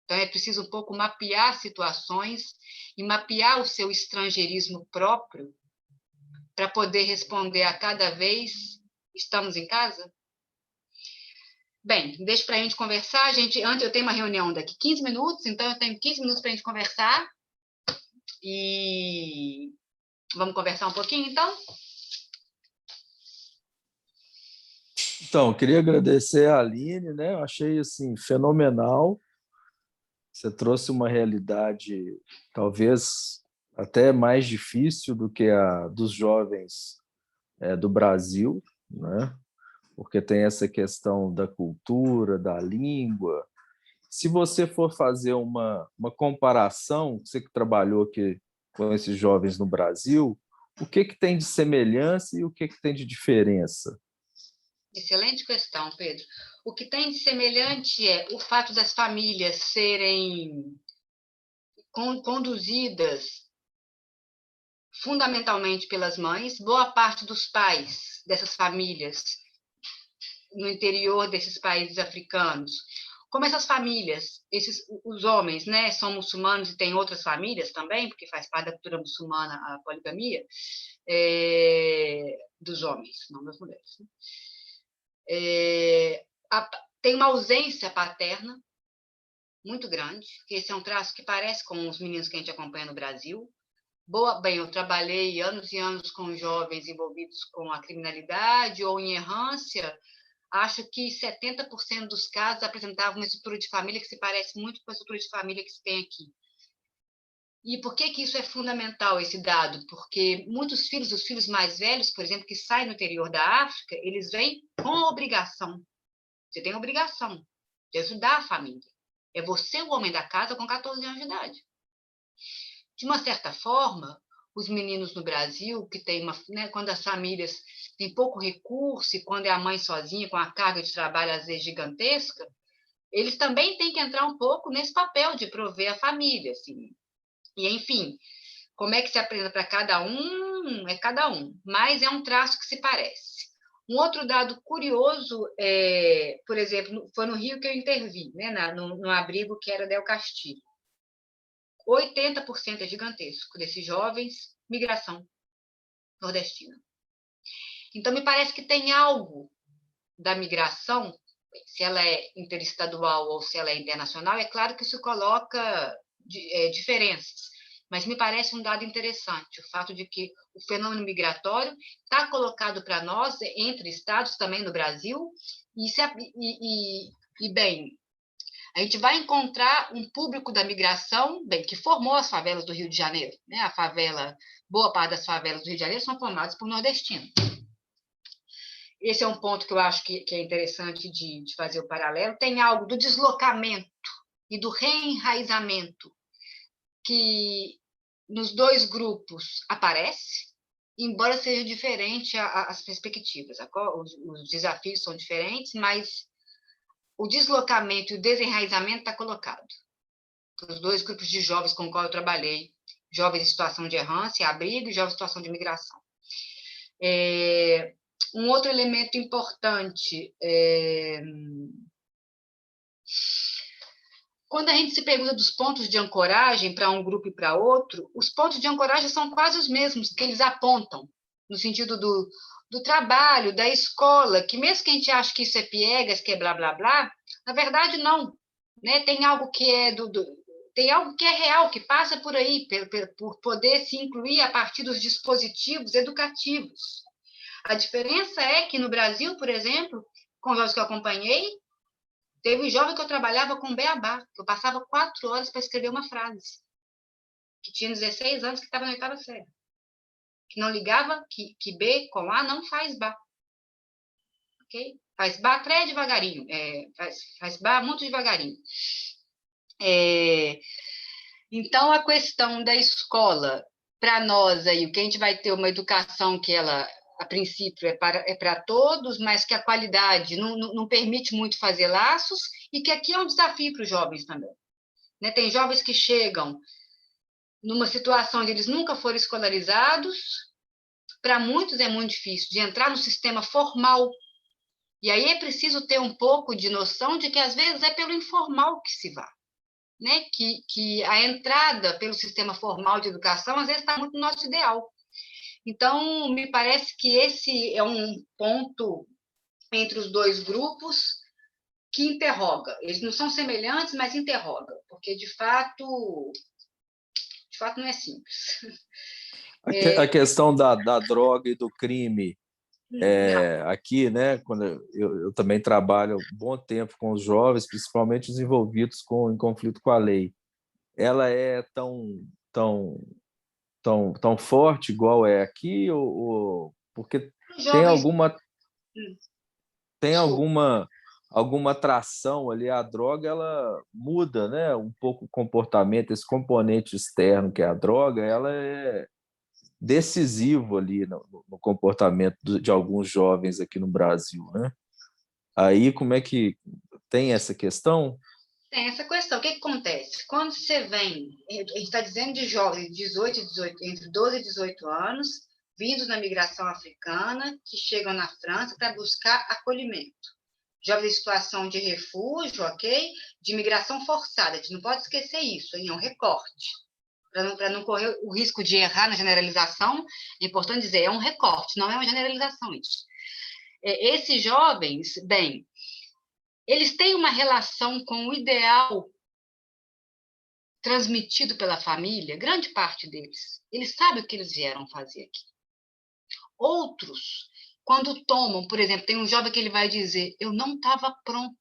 Então, é preciso um pouco mapear situações e mapear o seu estrangeirismo próprio para poder responder a cada vez, estamos em casa? Bem, deixa para a gente conversar. Antes eu tenho uma reunião daqui 15 minutos, então eu tenho 15 minutos para a gente conversar. E vamos conversar um pouquinho, então? Então, queria agradecer a Aline, né? Eu achei assim fenomenal. Você trouxe uma realidade talvez até mais difícil do que a dos jovens do Brasil, né? Porque tem essa questão da cultura, da língua. Se você for fazer uma comparação, você que trabalhou aqui com esses jovens no Brasil, o que tem de semelhança e o que tem de diferença? Excelente questão, Pedro. O que tem de semelhante é o fato das famílias serem conduzidas fundamentalmente pelas mães. Boa parte dos pais dessas famílias no interior desses países africanos, como essas famílias, os homens, né, são muçulmanos e têm outras famílias também, porque faz parte da cultura muçulmana a poligamia, dos homens, não das mulheres. Né? Tem uma ausência paterna muito grande, que esse é um traço que parece com os meninos que a gente acompanha no Brasil. Bem, eu trabalhei anos e anos com jovens envolvidos com a criminalidade ou em errância. Acho que 70% dos casos apresentavam uma estrutura de família que se parece muito com a estrutura de família que se tem aqui. E por que isso é fundamental, esse dado? Porque muitos filhos, os filhos mais velhos, por exemplo, que saem do interior da África, eles vêm com obrigação. Você tem a obrigação de ajudar a família. É você o homem da casa com 14 anos de idade. De uma certa forma, os meninos no Brasil, que tem quando as famílias têm pouco recurso e quando é a mãe sozinha, com a carga de trabalho às vezes gigantesca, eles também têm que entrar um pouco nesse papel de prover a família. Assim. E, enfim, Como é que se apresenta para cada um? É cada um, mas é um traço que se parece. Um outro dado curioso, por exemplo, foi no Rio que eu intervi, né, no abrigo que era Del Castillo. 80% é gigantesco desses jovens, migração nordestina. Então, me parece que tem algo da migração, se ela é interestadual ou se ela é internacional, é claro que isso coloca diferenças, mas me parece um dado interessante, o fato de que o fenômeno migratório está colocado para nós, entre estados também no Brasil, e bem, a gente vai encontrar um público da migração, bem, que formou as favelas do Rio de Janeiro, né? Boa parte das favelas do Rio de Janeiro são formadas por nordestinos. Esse é um ponto que eu acho que é interessante de fazer o paralelo. Tem algo do deslocamento e do reenraizamento que nos dois grupos aparece, embora seja diferente as perspectivas. Os desafios são diferentes, mas o deslocamento e o desenraizamento está colocado. Os dois grupos de jovens com os quais eu trabalhei, jovens em situação de errância, abrigo, e jovens em situação de migração. Um outro elemento importante quando a gente se pergunta dos pontos de ancoragem para um grupo e para outro, os pontos de ancoragem são quase os mesmos que eles apontam, no sentido do trabalho, da escola, que mesmo que a gente ache que isso é piegas, que é blá, blá, blá, na verdade, não. Né? Tem algo que tem algo que é real, que passa por aí, por poder se incluir a partir dos dispositivos educativos. A diferença é que no Brasil, por exemplo, com os jovens que eu acompanhei, teve um jovem que eu trabalhava com beabá, que eu passava 4 horas para escrever uma frase, que tinha 16 anos, que estava na oitava série, que não ligava que B com A não faz Bá. Okay? Faz Bá até devagarinho, faz Bá muito devagarinho. Então, a questão da escola, para nós, aí, o que a gente vai ter uma educação que ela, a princípio, é para todos, mas que a qualidade não permite muito fazer laços, e que aqui é um desafio para os jovens também. Né? Tem jovens que chegam numa situação onde eles nunca foram escolarizados, para muitos é muito difícil de entrar no sistema formal, e aí é preciso ter um pouco de noção de que, às vezes, é pelo informal que se vai. Né, que a entrada pelo sistema formal de educação, às vezes, está muito no nosso ideal. Então, me parece que esse é um ponto entre os dois grupos que interroga. Eles não são semelhantes, mas interrogam, porque, de fato não é simples. A questão da droga e do crime, aqui, né, quando eu também trabalho um bom tempo com os jovens, principalmente os envolvidos em conflito com a lei, ela é tão forte igual é aqui, ou porque tem Jovens, tem alguma atração ali, a droga ela muda, né, um pouco o comportamento, esse componente externo que é a droga, ela é decisivo ali no comportamento de alguns jovens aqui no Brasil, né? Aí como é que tem essa questão? tem essa questão. O que acontece? Quando você vem, a gente está dizendo de jovens entre 12 e 18 anos, vindos na migração africana, que chegam na França para buscar acolhimento. Jovens em situação de refúgio, ok? De migração forçada, a gente não pode esquecer isso, hein? É um recorte. Para não correr o risco de errar na generalização, é importante dizer, é um recorte, não é uma generalização isso. Esses jovens, bem, eles têm uma relação com o ideal transmitido pela família, grande parte deles. Eles sabem o que eles vieram fazer aqui. Outros, quando tomam, por exemplo, tem um jovem que ele vai dizer, eu não estava pronto.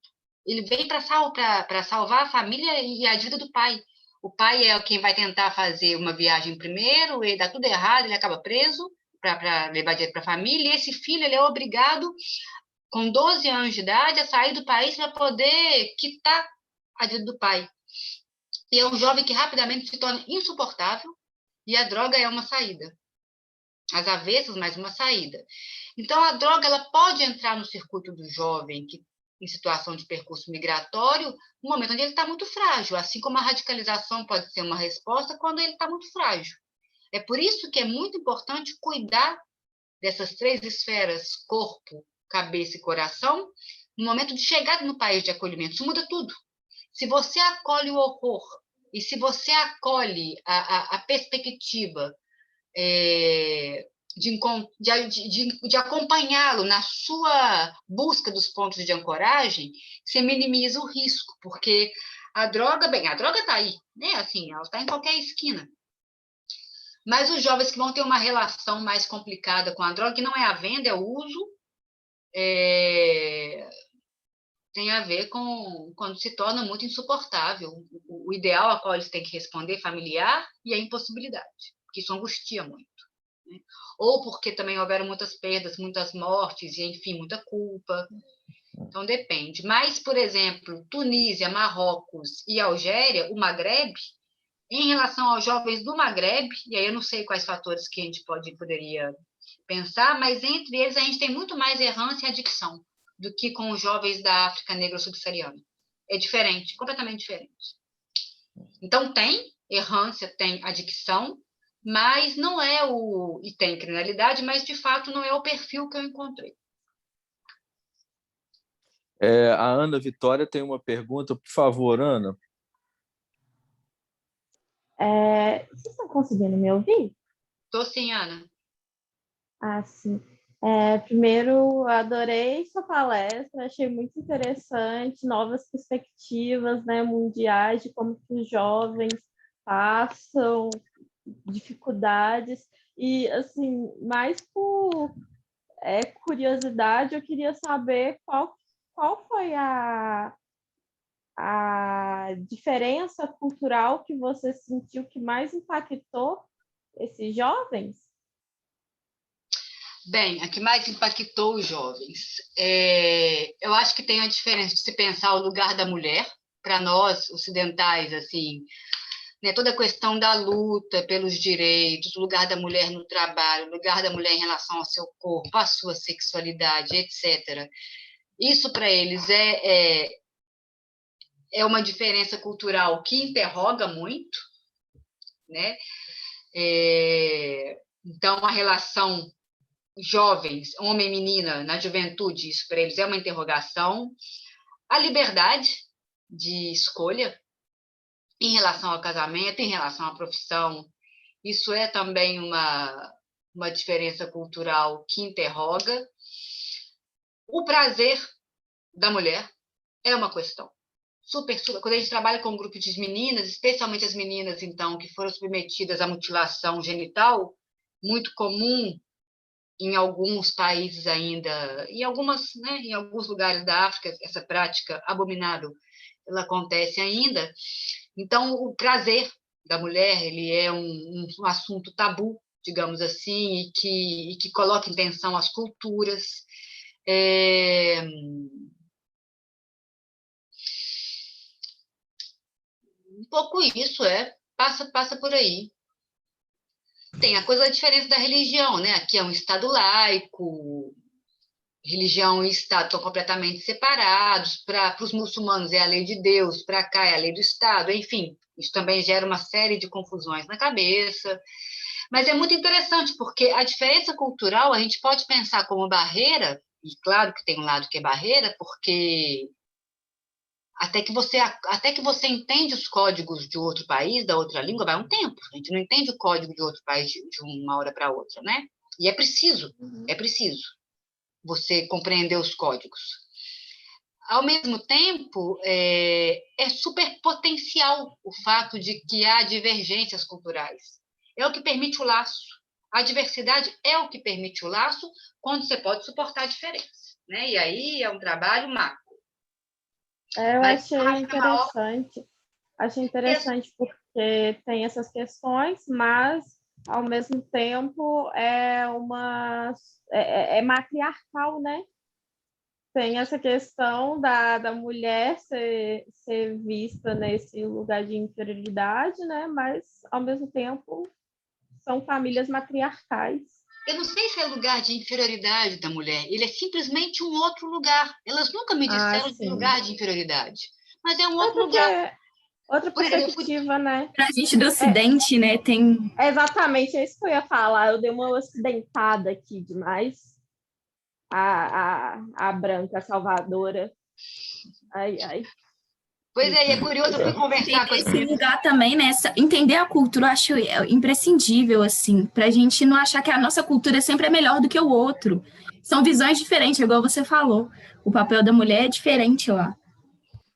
Ele veio para salvar a família e a vida do pai. O pai é quem vai tentar fazer uma viagem primeiro, e dá tudo errado, ele acaba preso para levar dinheiro para a família, e esse filho ele é obrigado, com 12 anos de idade, a sair do país para poder quitar a vida do pai. E é um jovem que rapidamente se torna insuportável, e a droga é uma saída. Às avessas, mas uma saída. Então, a droga ela pode entrar no circuito do jovem que, em situação de percurso migratório, no momento onde ele está muito frágil, assim como a radicalização pode ser uma resposta quando ele está muito frágil. É por isso que é muito importante cuidar dessas 3 esferas, corpo, cabeça e coração, no momento de chegada no país de acolhimento. Isso muda tudo. Se você acolhe o horror e se você acolhe a perspectiva de acompanhá-lo na sua busca dos pontos de ancoragem, você minimiza o risco, porque a droga está aí, né? Assim, ela está em qualquer esquina. Mas os jovens que vão ter uma relação mais complicada com a droga, que não é a venda, é o uso, tem a ver com quando se torna muito insuportável. O ideal a qual eles têm que responder familiar e a impossibilidade, porque isso angustia muito. Né? Ou porque também houveram muitas perdas, muitas mortes, e enfim, muita culpa. Então depende. Mas, por exemplo, Tunísia, Marrocos e Algéria, o Maghreb, em relação aos jovens do Maghreb, e aí eu não sei quais fatores que a gente poderia pensar, mas entre eles a gente tem muito mais errância e adicção do que com os jovens da África negra subsaariana. É diferente, completamente diferente. Então tem errância, tem adicção, mas não é e tem criminalidade, mas de fato não é o perfil que eu encontrei. A Ana Vitória tem uma pergunta, por favor, Ana. Vocês estão conseguindo me ouvir? Estou sim, Ana. Sim. Primeiro, adorei sua palestra, achei muito interessante, novas perspectivas, né, mundiais de como que os jovens passam dificuldades. E, assim, mais por curiosidade, eu queria saber qual foi a diferença cultural que você sentiu que mais impactou esses jovens? Bem, a que mais impactou os jovens. Eu acho que tem a diferença de se pensar o lugar da mulher, para nós ocidentais, assim, né, toda a questão da luta pelos direitos, o lugar da mulher no trabalho, o lugar da mulher em relação ao seu corpo, à sua sexualidade, etc. Isso para eles é uma diferença cultural que interroga muito, né? Então, a relação jovens, homem e menina, na juventude, isso para eles é uma interrogação. A liberdade de escolha em relação ao casamento, em relação à profissão, isso é também uma diferença cultural que interroga. O prazer da mulher é uma questão. Super, quando a gente trabalha com um grupo de meninas, especialmente as meninas, então, que foram submetidas à mutilação genital, muito comum em alguns países ainda, em alguns lugares da África, essa prática abominável, ela acontece ainda. Então, o prazer da mulher, ele é um assunto tabu, digamos assim, e que coloca em tensão as culturas. Um pouco isso, passa por aí. Tem a coisa da diferença da religião, né? Aqui é um Estado laico, religião e Estado estão completamente separados. Para os muçulmanos é a lei de Deus, para cá é a lei do Estado, enfim, isso também gera uma série de confusões na cabeça. Mas é muito interessante, porque a diferença cultural a gente pode pensar como barreira, e claro que tem um lado que é barreira, porque até que você entende os códigos de outro país, da outra língua, vai um tempo. A gente não entende o código de outro país de uma hora para outra, né? E é preciso você compreender os códigos. Ao mesmo tempo, é super potencial o fato de que há divergências culturais. É o que permite o laço. A diversidade é o que permite o laço quando você pode suportar a diferença, né? E aí é um trabalho macro. Eu achei interessante. Achei interessante porque tem essas questões, mas, ao mesmo tempo, é matriarcal, né? Tem essa questão da mulher ser vista nesse lugar de inferioridade, né? Mas, ao mesmo tempo, são famílias matriarcais. Eu não sei se é lugar de inferioridade da mulher, ele é simplesmente um outro lugar. Elas nunca me disseram de lugar de inferioridade, mas é um outro lugar. Outra Por exemplo, perspectiva, né? Para a gente do Ocidente, né, tem... É exatamente isso que eu ia falar. Eu dei uma ocidentada aqui demais. A branca salvadora. Ai, ai. pois é, e é curioso, eu fui conversar com Esse lugar também, né? Entender a cultura, eu acho imprescindível, assim, para a gente não achar que a nossa cultura sempre é melhor do que o outro. São visões diferentes, igual você falou. O papel da mulher é diferente lá.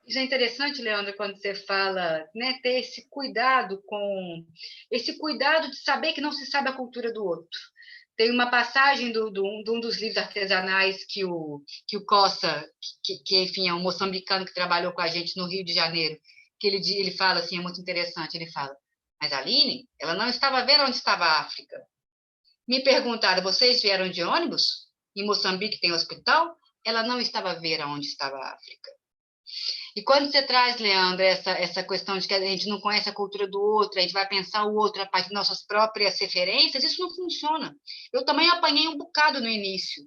Isso é interessante, Leandro, quando você fala, né, ter esse cuidado de saber que não se sabe a cultura do outro. Tem uma passagem de um dos livros artesanais que o Cossa, que enfim, é um moçambicano que trabalhou com a gente no Rio de Janeiro, que ele fala assim, é muito interessante, ele fala, mas a Aline, ela não estava vendo onde estava a África. Me perguntaram, vocês vieram de ônibus? Em Moçambique tem hospital? Ela não estava vendo onde estava a África. E quando você traz, Leandro, essa questão de que a gente não conhece a cultura do outro, a gente vai pensar o outro a partir de nossas próprias referências, isso não funciona. Eu também apanhei um bocado no início,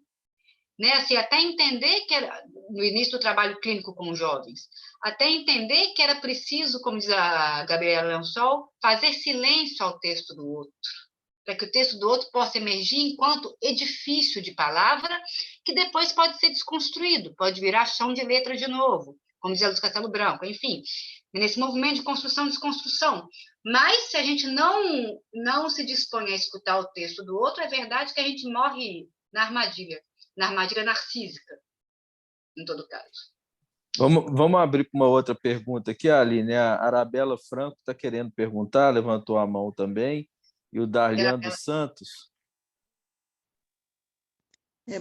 né? Assim, até entender que era, no início do trabalho clínico com jovens, até entender que era preciso, como diz a Gabriela Lençol, fazer silêncio ao texto do outro, para que o texto do outro possa emergir enquanto edifício de palavra, que depois pode ser desconstruído, pode virar chão de letra de novo, como dizia Luz Castelo Branco, enfim, nesse movimento de construção e desconstrução. Mas, se a gente não se dispõe a escutar o texto do outro, é verdade que a gente morre na armadilha narcísica, em todo caso. Vamos abrir para uma outra pergunta aqui, Aline. A Arabella Franco está querendo perguntar, levantou a mão também, e o Darlian dos Santos.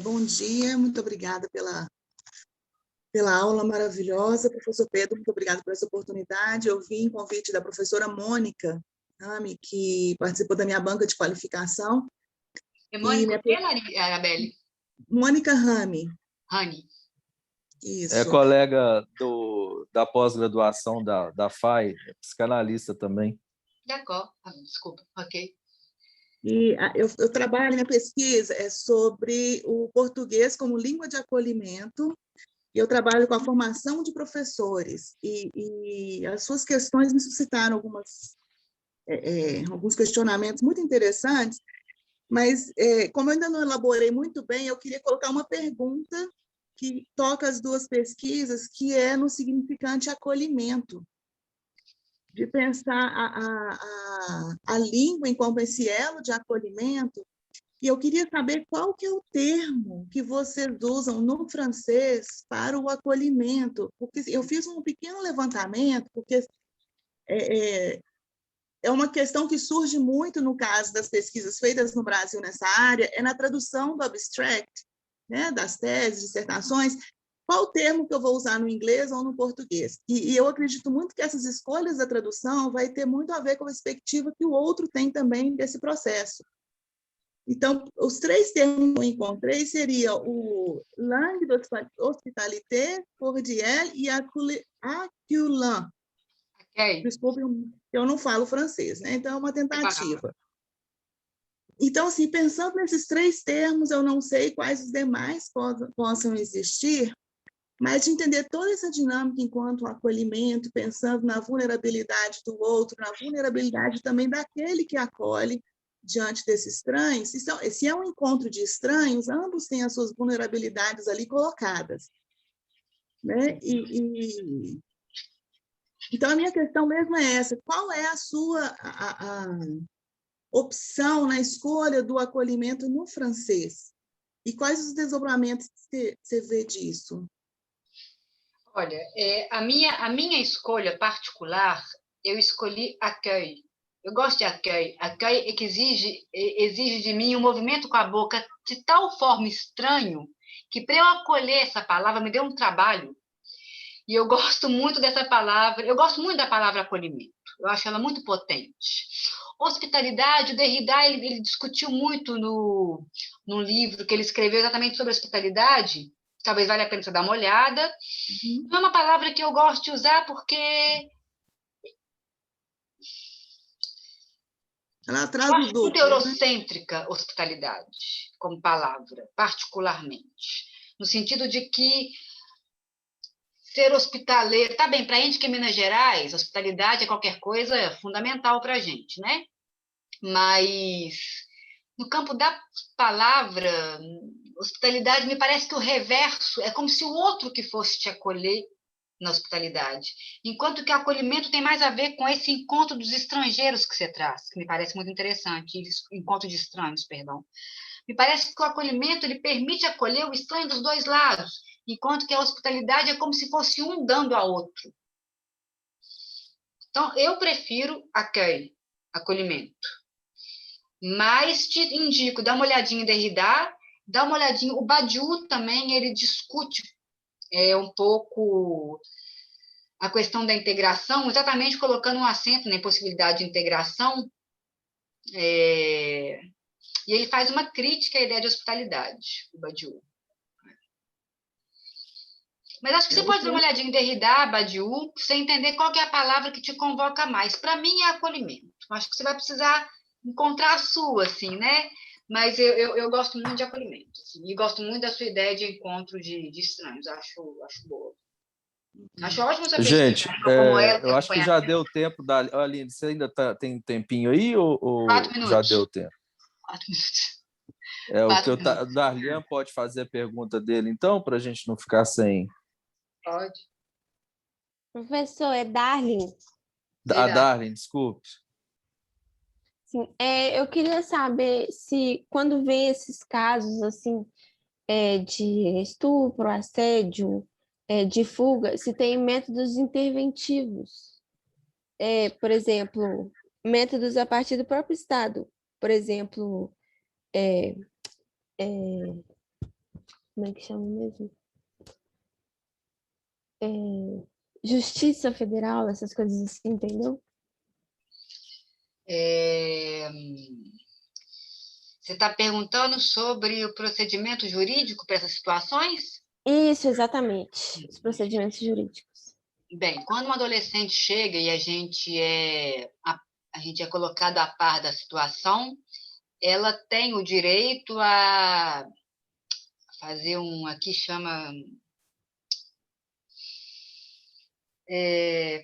Bom dia, muito obrigada pela aula maravilhosa. Professor Pedro, muito obrigada por essa oportunidade. Eu vim em convite da professora Mônica Rami, que participou da minha banca de qualificação. Mônica, o que, Arabelle? Mônica Rami. Rami. Isso. É colega da pós-graduação da FAI, é psicanalista também. D'accord, desculpa, ok. E eu trabalho, minha pesquisa é sobre o português como língua de acolhimento, e eu trabalho com a formação de professores, e as suas questões me suscitaram alguns questionamentos muito interessantes, mas como eu ainda não elaborei muito bem, eu queria colocar uma pergunta que toca as duas pesquisas, que é no significante acolhimento, de pensar a língua enquanto esse elo de acolhimento, e eu queria saber qual que é o termo que vocês usam no francês para o acolhimento, porque eu fiz um pequeno levantamento, porque é uma questão que surge muito no caso das pesquisas feitas no Brasil nessa área, é na tradução do abstract, né, das teses, dissertações, qual o termo que eu vou usar no inglês ou no português. E eu acredito muito que essas escolhas da tradução vai ter muito a ver com a perspectiva que o outro tem também desse processo. Então, os três termos que eu encontrei seriam o langue d'hospitalité, cordial e accueillant. Okay. Desculpe, eu não falo francês, né? Então, é uma tentativa. Então, assim, pensando nesses três termos, eu não sei quais os demais possam existir, mas de entender toda essa dinâmica enquanto acolhimento, pensando na vulnerabilidade do outro, na vulnerabilidade também daquele que acolhe diante desses estranhos. Se é um encontro de estranhos, ambos têm as suas vulnerabilidades ali colocadas, né? Então, a minha questão mesmo é essa: qual é a sua opção na escolha do acolhimento no francês? E quais os desdobramentos que você vê disso? Olha, a minha escolha particular, eu escolhi accueil. Eu gosto de accueil. Accueil é que exige de mim um movimento com a boca de tal forma estranho que, para eu acolher essa palavra, me deu um trabalho. E eu gosto muito dessa palavra, eu gosto muito da palavra acolhimento. Eu acho ela muito potente. Hospitalidade, o Derrida, ele discutiu muito no livro que ele escreveu exatamente sobre a hospitalidade. Talvez valha a pena você dar uma olhada. Não é uma palavra que eu gosto de usar porque ela traz eu acho muito né? eurocêntrica hospitalidade como palavra, particularmente. No sentido de que ser hospitaleiro. Tá bem, para a gente que é Minas Gerais, hospitalidade é qualquer coisa fundamental para a gente, né? Mas no campo da palavra, hospitalidade, me parece que o reverso é como se o outro que fosse te acolher na hospitalidade, enquanto que o acolhimento tem mais a ver com esse encontro dos estrangeiros que você traz, que me parece muito interessante, encontro de estranhos, perdão. Me parece que o acolhimento ele permite acolher o estranho dos dois lados, enquanto que a hospitalidade é como se fosse um dando ao outro. Então, eu prefiro aquele acolhimento. Mas te indico, dá uma olhadinha em Derrida, dá uma olhadinha, o Badiou também, ele discute um pouco a questão da integração, exatamente colocando um acento na impossibilidade de integração, e ele faz uma crítica à ideia de hospitalidade, o Badiou. Mas acho que você pode dar uma olhadinha em Derrida, Badiou, para você entender qual que é a palavra que te convoca mais. Para mim, é acolhimento. Acho que você vai precisar encontrar a sua, assim, né? Mas eu gosto muito de acolhimento. Assim, e gosto muito da sua ideia de encontro de estranhos. Acho boa. Acho ótimo essa Gente, pesquisa, como ela eu acho que acompanha já deu tempo da. Aline, você ainda tem tempinho aí ou 4 já minutos. deu tempo? 4 minutos. O que 4 minutos. Darlian pode fazer a pergunta dele, então, para a gente não ficar sem. Pode. Professor, é Darling. A Darlene, desculpe. Sim, eu queria saber se, quando vê esses casos assim, de estupro, assédio, de fuga, se tem métodos interventivos. Por exemplo, métodos a partir do próprio Estado. Por exemplo, como é que chama mesmo? Justiça Federal, essas coisas assim, entendeu? Você está perguntando sobre o procedimento jurídico para essas situações? Isso, exatamente. Os procedimentos jurídicos. Bem, quando um adolescente chega e a gente é colocado a par da situação, ela tem o direito a fazer aqui chama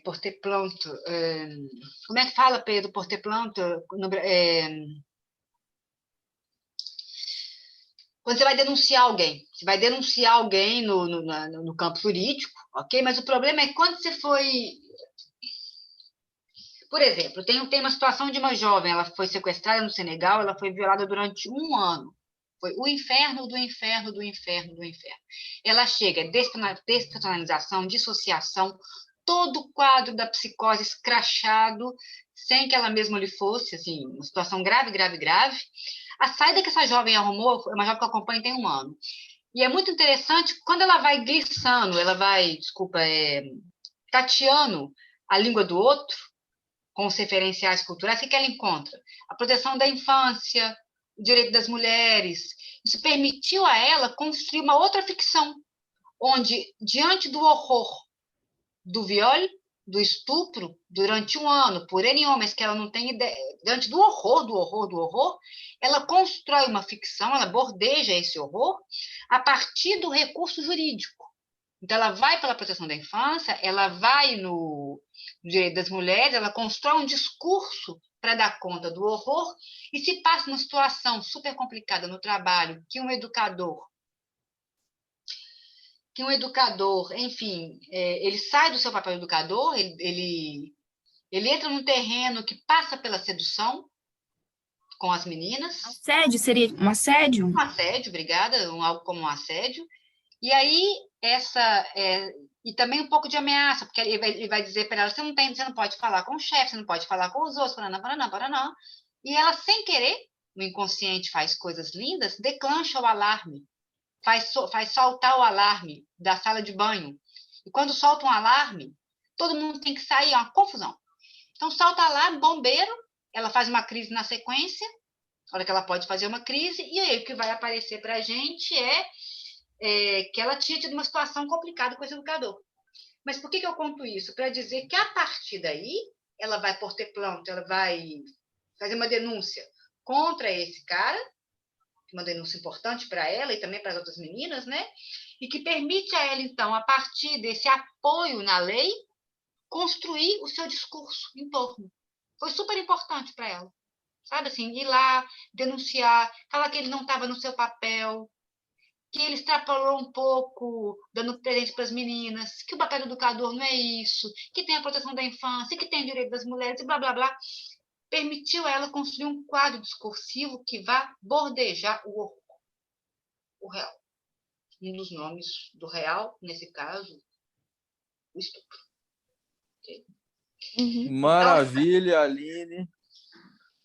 porter planto. Como é que fala, Pedro, porter planto? Quando você vai denunciar alguém no campo jurídico, ok? Mas o problema é quando você foi... Por exemplo, tem uma situação de uma jovem, ela foi sequestrada no Senegal, ela foi violada durante 1 ano. Foi o inferno do inferno do inferno do inferno. Ela chega, despersonalização, dissociação, todo o quadro da psicose escrachado, sem que ela mesma lhe fosse, assim, uma situação grave, grave, grave. A saída que essa jovem arrumou, é uma jovem que eu acompanho tem 1 ano. E é muito interessante, quando ela vai glissando, tateando a língua do outro, com os referenciais culturais, o que ela encontra? A proteção da infância, o direito das mulheres. Isso permitiu a ela construir uma outra ficção, onde, diante do horror do viol, do estupro, durante 1 ano, por N homens que ela não tem ideia, diante do horror, do horror, do horror, ela constrói uma ficção, ela bordeja esse horror a partir do recurso jurídico. Então, ela vai pela proteção da infância, ela vai no direito das mulheres, ela constrói um discurso para dar conta do horror e se passa uma situação super complicada no trabalho que um educador, enfim, ele sai do seu papel de educador, ele entra num terreno que passa pela sedução com as meninas. Assédio seria um assédio? Um assédio, obrigada, algo como um assédio. E aí, e também um pouco de ameaça, porque ele vai dizer para ela, você não pode falar com o chefe, você não pode falar com os outros, paraná, paraná, paraná. E ela, sem querer, o inconsciente faz coisas lindas, declancha o alarme, faz saltar o alarme da sala de banho. E quando solta um alarme, todo mundo tem que sair, é uma confusão. Então, salta alarme, bombeiro, ela faz uma crise na sequência, a hora que ela pode fazer uma crise, e aí o que vai aparecer para a gente que ela tinha tido uma situação complicada com esse educador. Mas por que eu conto isso? Para dizer que, a partir daí, ela vai porter planto, ela vai fazer uma denúncia contra esse cara, uma denúncia importante para ela e também para as outras meninas, né? E que permite a ela, então, a partir desse apoio na lei, construir o seu discurso em torno. Foi super importante para ela, sabe? Assim, ir lá, denunciar, falar que ele não estava no seu papel, que ele extrapolou um pouco, dando presente para as meninas, que o papel do educador não é isso, que tem a proteção da infância, que tem o direito das mulheres, e blá, blá, blá. Permitiu a ela construir um quadro discursivo que vá bordejar o real. Um dos nomes do real, nesse caso, o estupro. Okay? Maravilha, Aline.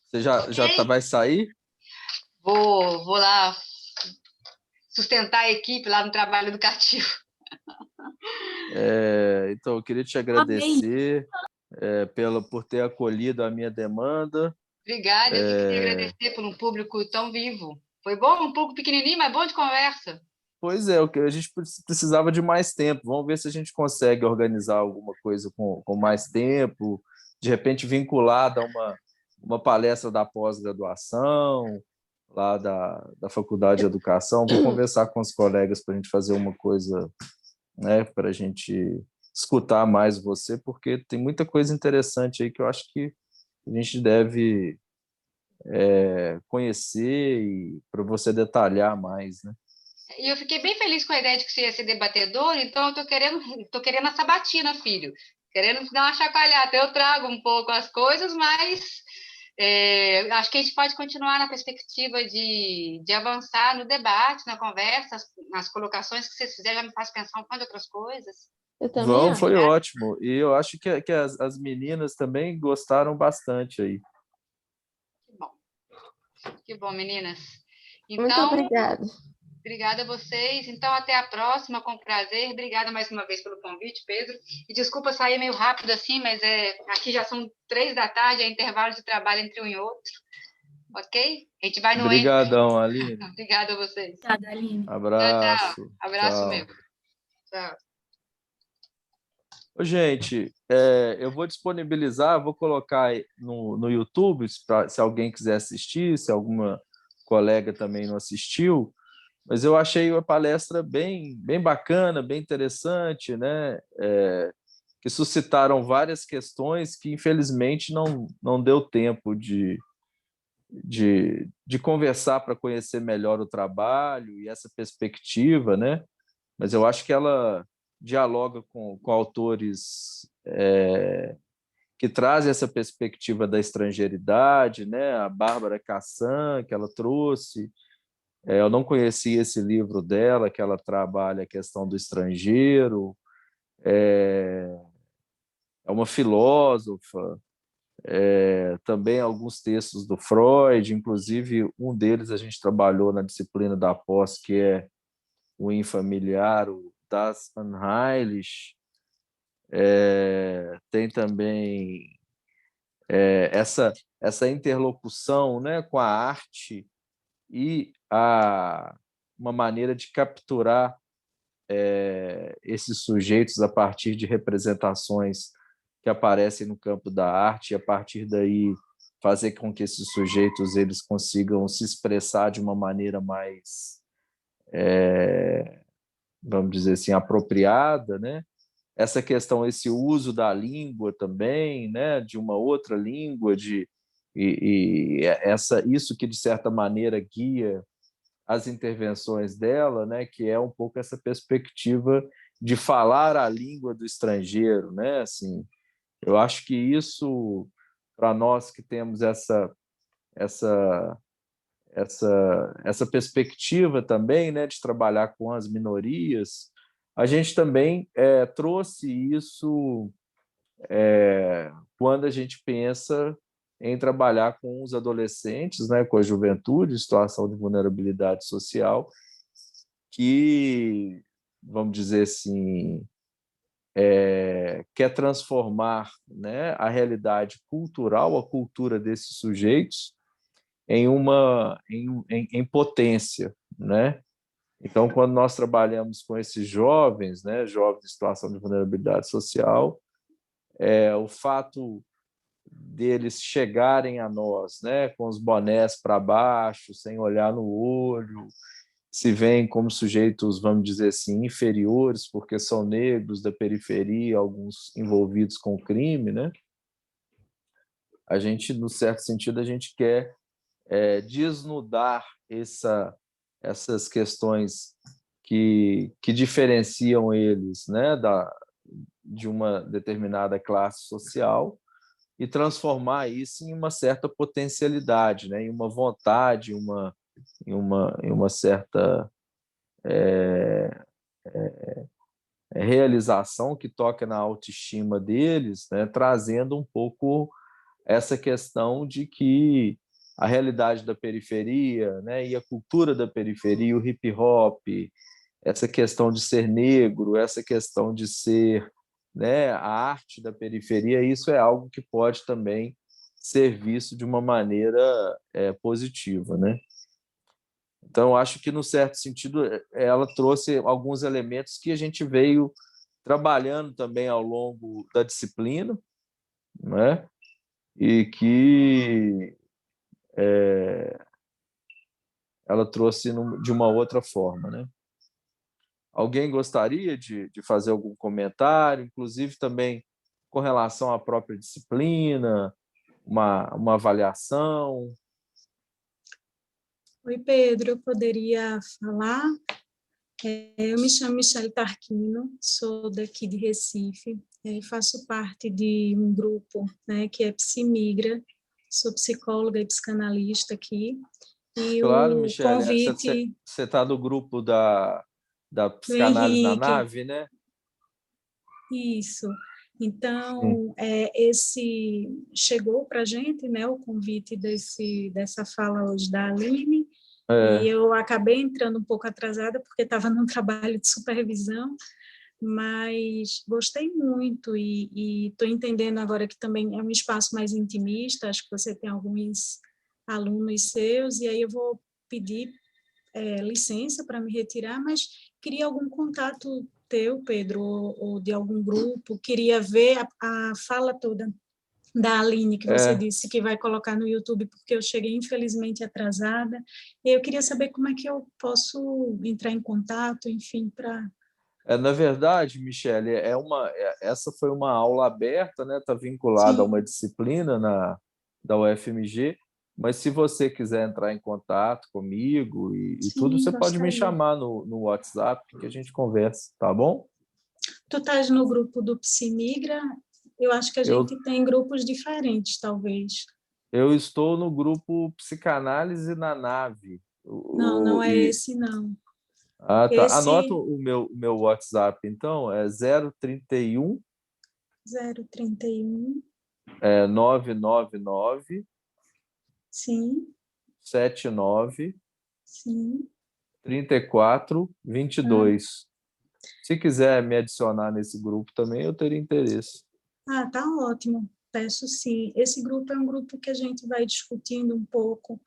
Você já vai sair? Vou lá sustentar a equipe lá no trabalho educativo. Então, eu queria te agradecer por ter acolhido a minha demanda. Obrigada, eu queria agradecer por um público tão vivo. Foi bom, um pouco pequenininho, mas bom de conversa. Pois é, a gente precisava de mais tempo. Vamos ver se a gente consegue organizar alguma coisa com mais tempo, de repente vinculada a uma palestra da pós-graduação, lá da Faculdade de Educação. Vou conversar com os colegas para a gente fazer uma coisa, né, para a gente escutar mais você, porque tem muita coisa interessante aí que eu acho que a gente deve conhecer e para você detalhar mais, né? E eu fiquei bem feliz com a ideia de que você ia ser debatedor, então eu tô querendo a sabatina, filho. Querendo dar uma chacoalhada. Eu trago um pouco as coisas, mas acho que a gente pode continuar na perspectiva de avançar no debate, na conversa, nas colocações que vocês fizeram já me faz pensar um monte de outras coisas. Eu também acho. Foi ótimo. E eu acho que as meninas também gostaram bastante aí. Que bom, meninas. Muito Então, obrigada. Obrigada a vocês. Então, até a próxima, com prazer. Obrigada mais uma vez pelo convite, Pedro. E desculpa sair meio rápido assim, mas aqui já são 3 da tarde, é intervalo de trabalho entre um e outro. Ok? A gente vai no Obrigadão, Aline. Obrigada a vocês. Obrigada, Aline. Abraço. Tchau. Abraço Tchau. meu. Tchau. Gente, eu vou disponibilizar, vou colocar no YouTube, se alguém quiser assistir, se alguma colega também não assistiu. Mas eu achei a palestra bem bacana, bem interessante, né? Que suscitaram várias questões que, infelizmente, não deu tempo de conversar para conhecer melhor o trabalho e essa perspectiva, né? Mas eu acho que ela dialoga com autores que trazem essa perspectiva da estrangeiridade, né? A Bárbara Cassan, que ela trouxe. Eu não conhecia esse livro dela, que ela trabalha a questão do estrangeiro. É uma filósofa, também alguns textos do Freud, inclusive um deles a gente trabalhou na disciplina da pós, que é o infamiliar, o Das Unheilig. Tem também essa interlocução, né, com a arte e uma maneira de capturar esses sujeitos a partir de representações que aparecem no campo da arte e, a partir daí, fazer com que esses sujeitos eles consigam se expressar de uma maneira mais, vamos dizer assim, apropriada, né? Essa questão, esse uso da língua também, né? De uma outra língua, isso que, de certa maneira, guia as intervenções dela, né, que é um pouco essa perspectiva de falar a língua do estrangeiro, né? Assim, eu acho que isso, para nós que temos essa perspectiva também, né, de trabalhar com as minorias, a gente também trouxe isso quando a gente pensa em trabalhar com os adolescentes, né, com a juventude, em situação de vulnerabilidade social, que, vamos dizer assim, quer transformar, né, a realidade cultural, a cultura desses sujeitos, em potência, né? Então, quando nós trabalhamos com esses jovens, né, jovens em situação de vulnerabilidade social, o fato deles chegarem a nós, né, com os bonés para baixo, sem olhar no olho, se veem como sujeitos, vamos dizer assim, inferiores, porque são negros da periferia, alguns envolvidos com crime, né? A gente, no certo sentido, a gente quer desnudar essas questões que diferenciam eles, né, de uma determinada classe social e transformar isso em uma certa potencialidade, né, em uma vontade, em uma certa realização que toca na autoestima deles, né, trazendo um pouco essa questão de que a realidade da periferia, né, e a cultura da periferia, o hip hop, essa questão de ser negro, essa questão de ser, né, a arte da periferia, isso é algo que pode também ser visto de uma maneira positiva, né? Então, acho que, no certo sentido, ela trouxe alguns elementos que a gente veio trabalhando também ao longo da disciplina, né? E que ela trouxe de uma outra forma, né? Alguém gostaria de fazer algum comentário, inclusive também com relação à própria disciplina, uma avaliação? Oi, Pedro, eu poderia falar? Eu me chamo Michele Tarquino, sou daqui de Recife, faço parte de um grupo, né, que é Psimigra, sou psicóloga e psicanalista aqui, e Claro, o Michele, convite você está do grupo da do Psicanálise na Henrique, Nave, né? isso. Sim. Então, esse chegou para a gente, né, o convite dessa fala hoje da Aline, e eu acabei entrando um pouco atrasada porque estava num trabalho de supervisão, mas gostei muito e estou entendendo agora que também é um espaço mais intimista, acho que você tem alguns alunos seus, e aí eu vou pedir licença para me retirar, mas queria algum contato teu, Pedro, ou de algum grupo, queria ver a fala toda da Aline, que você disse que vai colocar no YouTube, porque eu cheguei, infelizmente, atrasada, e eu queria saber como é que eu posso entrar em contato, enfim, para... Na verdade, Michele, essa foi uma aula aberta, né? Está vinculada a Sim. uma disciplina da UFMG, mas se você quiser entrar em contato comigo e tudo, Sim, você pode me gostaria. chamar no WhatsApp que a gente conversa, tá bom? Tu estás no grupo do Psimigra? Eu acho que a Eu, gente tem grupos diferentes, talvez. eu estou no grupo Psicanálise na Nave. Não, não é esse, não. Tá. Anota Esse o meu WhatsApp, então, é 031 031, 999 sim, 79 sim. 34 Ah, 22. Se quiser me adicionar nesse grupo também, eu teria interesse. tá ótimo. Peço sim. Esse grupo é um grupo que a gente vai discutindo um pouco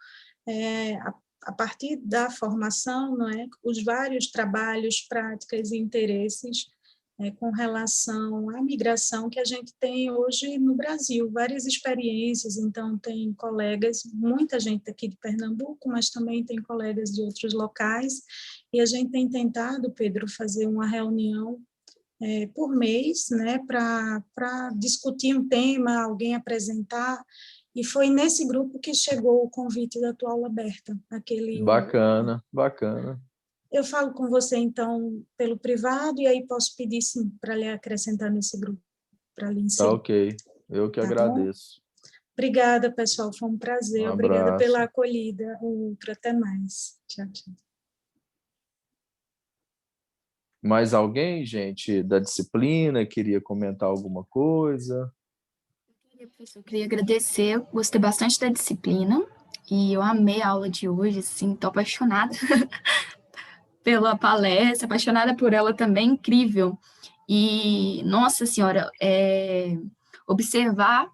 a partir da formação, não é? Os vários trabalhos, práticas e interesses com relação à migração que a gente tem hoje no Brasil, várias experiências, então tem colegas, muita gente aqui de Pernambuco, mas também tem colegas de outros locais, e a gente tem tentado, Pedro, fazer uma reunião por mês, né, para discutir um tema, alguém apresentar, e foi nesse grupo que chegou o convite da tua aula aberta, Bacana, bacana. Eu falo com você, então, pelo privado, e aí posso pedir, sim, para lhe acrescentar nesse grupo, para lhe Tá inserir. ok. Eu que Tá bom? agradeço. Obrigada, pessoal, foi um prazer. Um Obrigada pela abraço. acolhida. Outro, até mais. Tchau, tchau. Mais alguém, gente, da disciplina, queria comentar alguma coisa? Professor, eu queria agradecer, eu gostei bastante da disciplina e eu amei a aula de hoje, assim, tô apaixonada pela palestra, apaixonada por ela também, incrível. E, nossa senhora, observar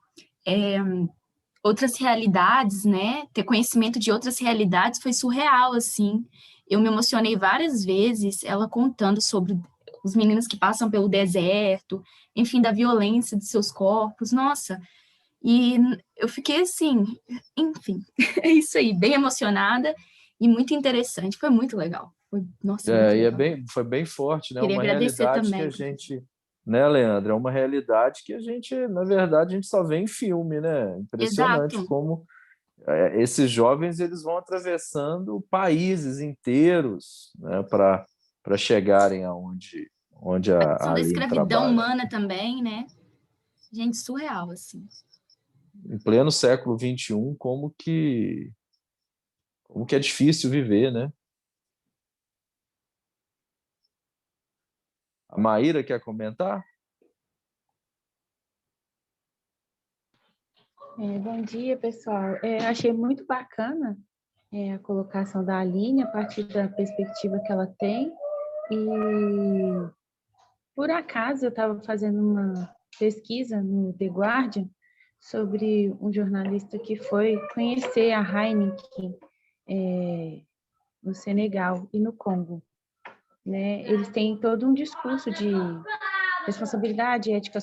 outras realidades, né, ter conhecimento de outras realidades foi surreal, assim. Eu me emocionei várias vezes, ela contando sobre os meninos que passam pelo deserto, enfim, da violência de seus corpos, nossa. E eu fiquei assim, enfim, é isso aí, bem emocionada e muito interessante. Foi muito legal. Foi, nossa, muito E legal. foi bem forte, né? Queria Uma agradecer realidade que a também. gente, né, Leandro? É uma realidade que a gente, na verdade, a gente só vê em filme, né? Impressionante Exato. como esses jovens eles vão atravessando países inteiros, né, para chegarem onde A a questão da Aline escravidão trabalha. humana também, né? Gente, surreal, assim. Em pleno século XXI, como que é difícil viver, né? A Maíra quer comentar? Bom dia, pessoal. Achei muito bacana a colocação da Aline a partir da perspectiva que ela tem. E, por acaso, eu estava fazendo uma pesquisa no The Guardian sobre um jornalista que foi conhecer a Heineken no Senegal e no Congo, né? Eles têm todo um discurso de responsabilidade, ética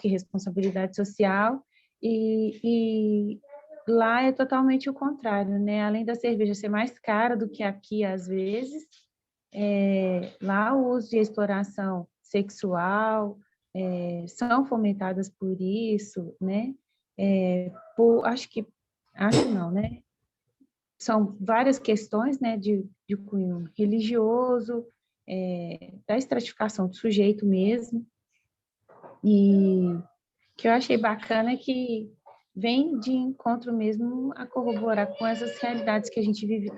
e responsabilidade social, e lá é totalmente o contrário, né? Além da cerveja ser mais cara do que aqui, às vezes, lá o uso e a exploração sexual são fomentadas por isso, né? Acho não, né? São várias questões, né, de cunho religioso, da estratificação do sujeito mesmo, e que eu achei bacana que vem de encontro mesmo a corroborar com essas realidades que a gente vive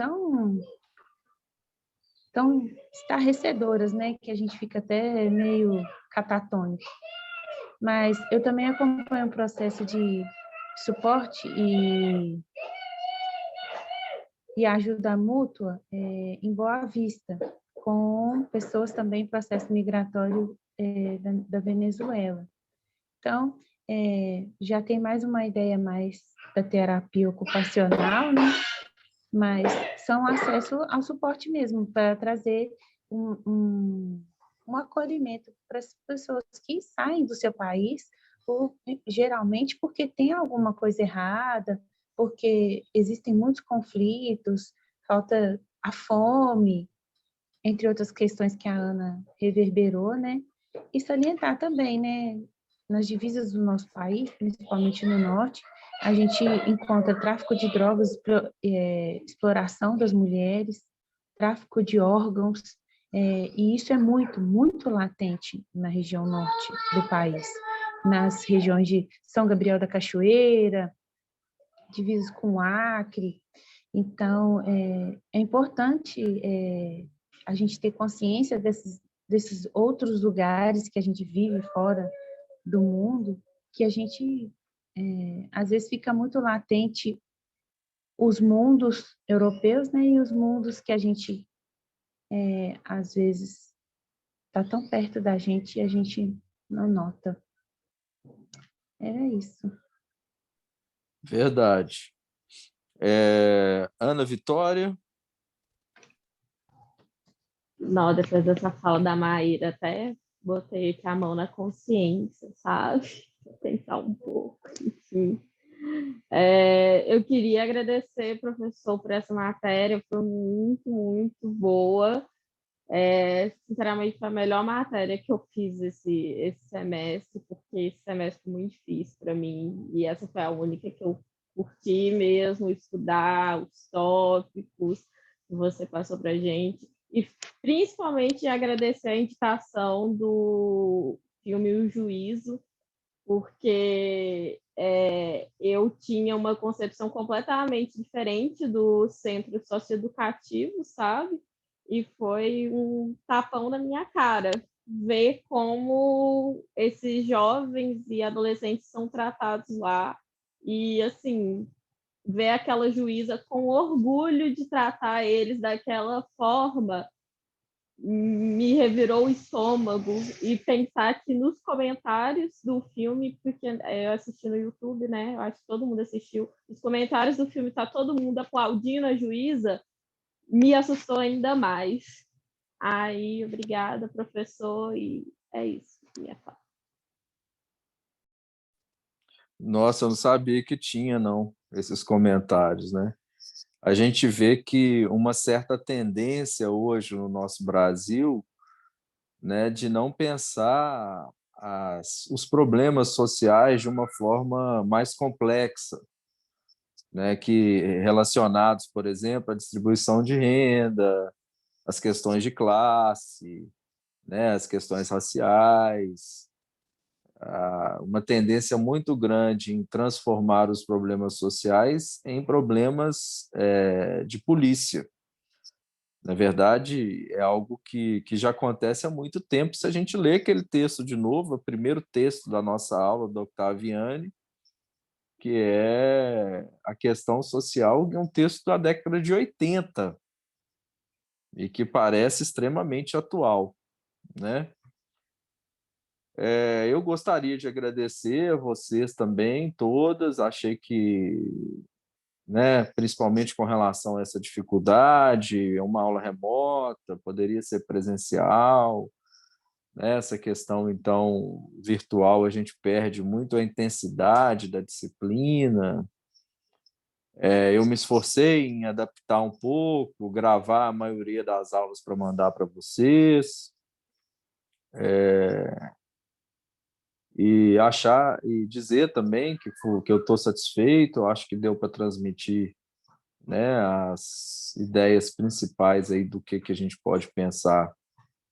tão estarrecedoras, né, que a gente fica até meio catatônico. Mas eu também acompanho o processo de suporte e ajuda mútua em Boa Vista, com pessoas também em processo migratório da Venezuela. Então, já tem mais uma ideia mais da terapia ocupacional, né? Mas são acesso ao suporte mesmo, para trazer um acolhimento para as pessoas que saem do seu país, geralmente porque tem alguma coisa errada, porque existem muitos conflitos, falta a fome, entre outras questões que a Ana reverberou, né? E salientar também, né? Nas divisas do nosso país, principalmente no norte, a gente encontra tráfico de drogas, exploração das mulheres, tráfico de órgãos, e isso é muito, muito latente na região norte do país, nas regiões de São Gabriel da Cachoeira, divisas com o Acre. Então, é importante a gente ter consciência desses outros lugares que a gente vive fora do mundo, que a gente, às vezes, fica muito latente os mundos europeus, né, e os mundos que a gente, às vezes, está tão perto da gente e a gente não nota. Era isso. Verdade. Ana Vitória? Não, depois dessa fala da Maíra, até botei aqui a mão na consciência, sabe? Vou pensar um pouco, enfim. Eu queria agradecer, professor, por essa matéria, foi muito, muito boa. Sinceramente, foi a melhor matéria que eu fiz esse semestre, porque esse semestre foi muito difícil para mim, e essa foi a única que eu curti mesmo, estudar os tópicos que você passou para a gente, e principalmente agradecer a indicação do filme O Juízo, porque eu tinha uma concepção completamente diferente do centro socioeducativo, sabe? E foi um tapão na minha cara ver como esses jovens e adolescentes são tratados lá e, assim, ver aquela juíza com orgulho de tratar eles daquela forma me revirou o estômago, e pensar que nos comentários do filme, porque eu assisti no YouTube, né? Eu acho que todo mundo assistiu. Os comentários do filme tá todo mundo aplaudindo a juíza, me assustou ainda mais. Aí, obrigada, professor, e é isso. Minha fala. Nossa, eu não sabia que tinha, não, esses comentários, né? A gente vê que uma certa tendência hoje no nosso Brasil, né, de não pensar os problemas sociais de uma forma mais complexa, né, que relacionados, por exemplo, à distribuição de renda, as questões de classe, né, as questões raciais, uma tendência muito grande em transformar os problemas sociais em problemas de polícia. Na verdade, é algo que já acontece há muito tempo. Se a gente lê aquele texto de novo, o primeiro texto da nossa aula, do Octaviani, que é a questão social, é um texto da década de 80 e que parece extremamente atual, né? Eu gostaria de agradecer a vocês também, todas. Achei que, né, principalmente com relação a essa dificuldade, uma aula remota, poderia ser presencial, né? Essa questão, então, virtual, a gente perde muito a intensidade da disciplina. Eu me esforcei em adaptar um pouco, gravar a maioria das aulas para mandar para vocês. E achar e dizer também que eu estou satisfeito, eu acho que deu para transmitir, né, as ideias principais aí do que a gente pode pensar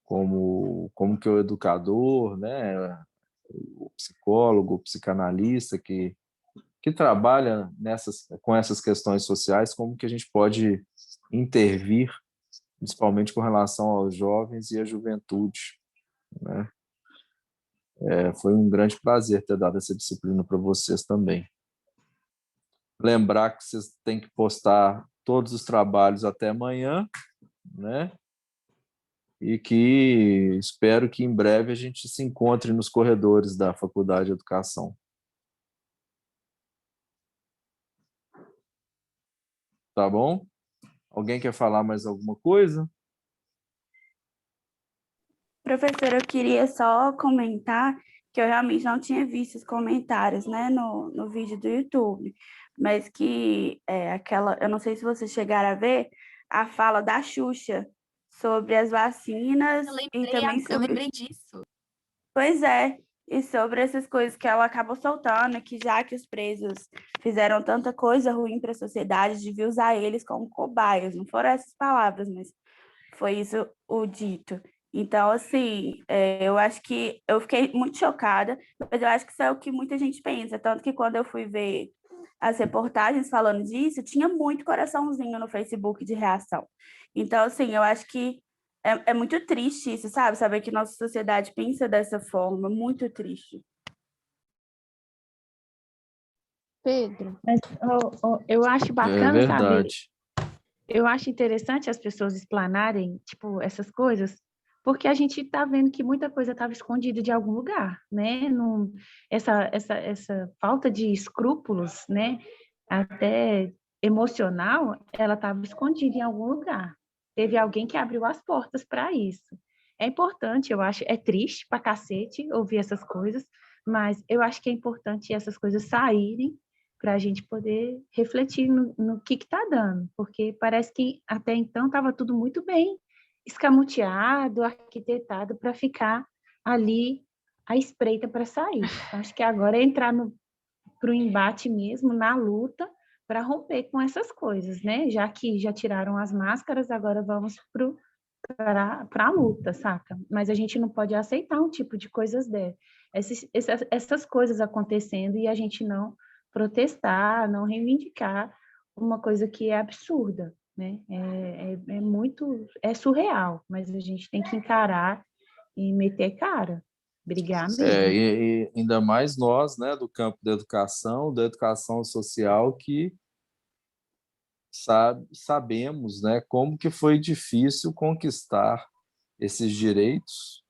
como que o educador, né, o psicólogo, o psicanalista que trabalha com essas questões sociais, como que a gente pode intervir, principalmente com relação aos jovens e à juventude, né? Foi um grande prazer ter dado essa disciplina para vocês também. Lembrar que vocês têm que postar todos os trabalhos até amanhã, né? E que espero que em breve a gente se encontre nos corredores da Faculdade de Educação. Tá bom? Alguém quer falar mais alguma coisa? Professora, eu queria só comentar que eu realmente não tinha visto os comentários, né, no vídeo do YouTube, mas que eu não sei se vocês chegaram a ver a fala da Xuxa sobre as vacinas e também Eu sobre... lembrei disso. Pois é, e sobre essas coisas que ela acabou soltando, que já que os presos fizeram tanta coisa ruim para a sociedade, devia usar eles como cobaias. Não foram essas palavras, mas foi isso o dito. Então, assim, eu acho que eu fiquei muito chocada, mas eu acho que isso é o que muita gente pensa. Tanto que quando eu fui ver as reportagens falando disso, tinha muito coraçãozinho no Facebook de reação. Então, assim, eu acho que é muito triste isso, sabe? Saber que nossa sociedade pensa dessa forma, muito triste. Pedro, mas eu acho É bacana, sabe? verdade. Eu acho interessante as pessoas explanarem, tipo, essas coisas, porque a gente está vendo que muita coisa estava escondida de algum lugar, né? Essa falta de escrúpulos, né? Até emocional, ela estava escondida em algum lugar. Teve alguém que abriu as portas para isso. É importante, eu acho, é triste pra cacete ouvir essas coisas, mas eu acho que é importante essas coisas saírem para a gente poder refletir no que está dando, porque parece que até então estava tudo muito bem escamoteado, arquitetado para ficar ali à espreita para sair. Acho que agora é entrar para o embate mesmo, na luta, para romper com essas coisas, né? Já que já tiraram as máscaras, agora vamos para a luta, saca? Mas a gente não pode aceitar um tipo de coisas essas coisas acontecendo e a gente não protestar, não reivindicar uma coisa que é absurda, né? É surreal, mas a gente tem que encarar e meter cara, brigar mesmo. E ainda mais nós, né, do campo da educação social, que sabemos, né, como que foi difícil conquistar esses direitos,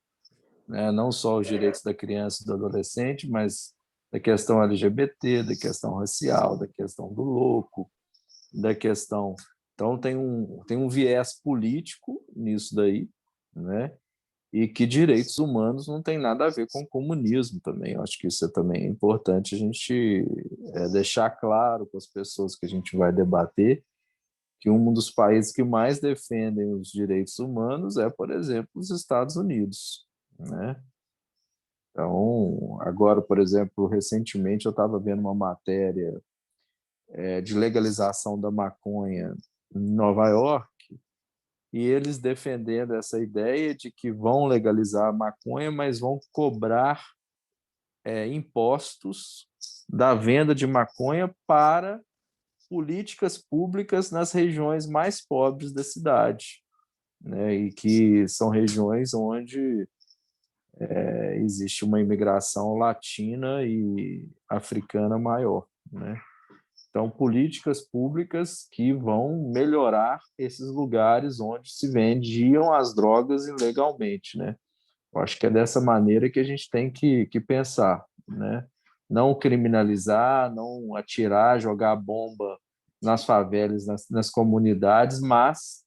né, não só os direitos da criança e do adolescente, mas da questão LGBT, da questão racial, da questão do louco, da questão... Então, tem um viés político nisso daí, né? e que direitos humanos não tem nada a ver com comunismo também. Eu acho que isso também é importante a gente deixar claro com as pessoas que a gente vai debater, que um dos países que mais defendem os direitos humanos é, por exemplo, os Estados Unidos, né? Então, agora, por exemplo, recentemente eu estava vendo uma matéria de legalização da maconha em Nova York, e eles defendendo essa ideia de que vão legalizar a maconha, mas vão cobrar impostos da venda de maconha para políticas públicas nas regiões mais pobres da cidade, né? E que são regiões onde existe uma imigração latina e africana maior, né? Então, políticas públicas que vão melhorar esses lugares onde se vendiam as drogas ilegalmente, né? Eu acho que é dessa maneira que a gente tem que pensar, né? Não criminalizar, não atirar, jogar bomba nas favelas, nas comunidades, mas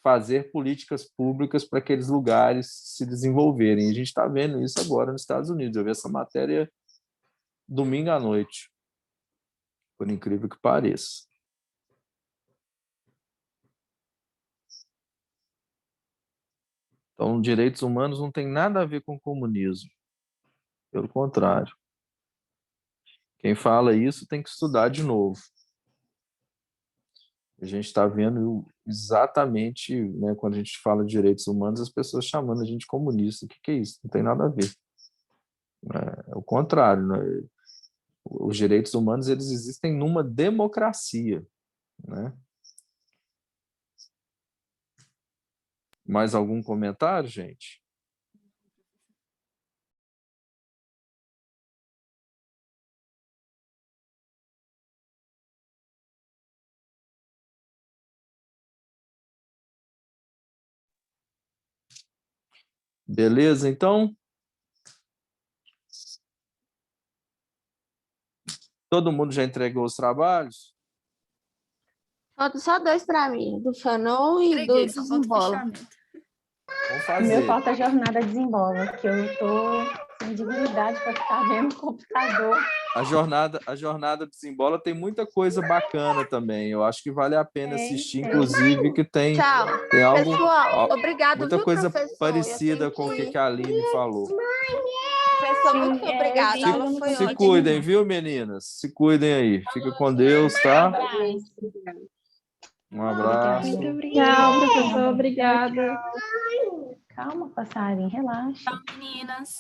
fazer políticas públicas para aqueles lugares se desenvolverem. E a gente está vendo isso agora nos Estados Unidos. Eu vi essa matéria domingo à noite, por incrível que pareça. Então, direitos humanos não tem nada a ver com comunismo. Pelo contrário. Quem fala isso tem que estudar de novo. A gente está vendo exatamente, né, quando a gente fala de direitos humanos, as pessoas chamando a gente de comunista. O que é isso? Não tem nada a ver. É o contrário, né? Os direitos humanos eles existem numa democracia, né? Mais algum comentário, gente? Beleza, então? Todo mundo já entregou os trabalhos? Falta só 2 para mim, do Fanon e do Desembola. Vamos O fazer. meu falta a jornada desembola, que eu estou sem dignidade para ficar vendo o computador. A jornada Desembola tem muita coisa bacana também. Eu acho que vale a pena assistir, inclusive, que tem algo, Pessoal, obrigado, muita viu, coisa professor? parecida com o que a Aline falou. Professor, muito obrigada. A aula foi Se ótima. cuidem, viu, meninas? Se cuidem aí. Fica com Deus, tá? Um abraço. Muito obrigada, professor. Obrigada. Calma, passarinho, relaxa. Meninas.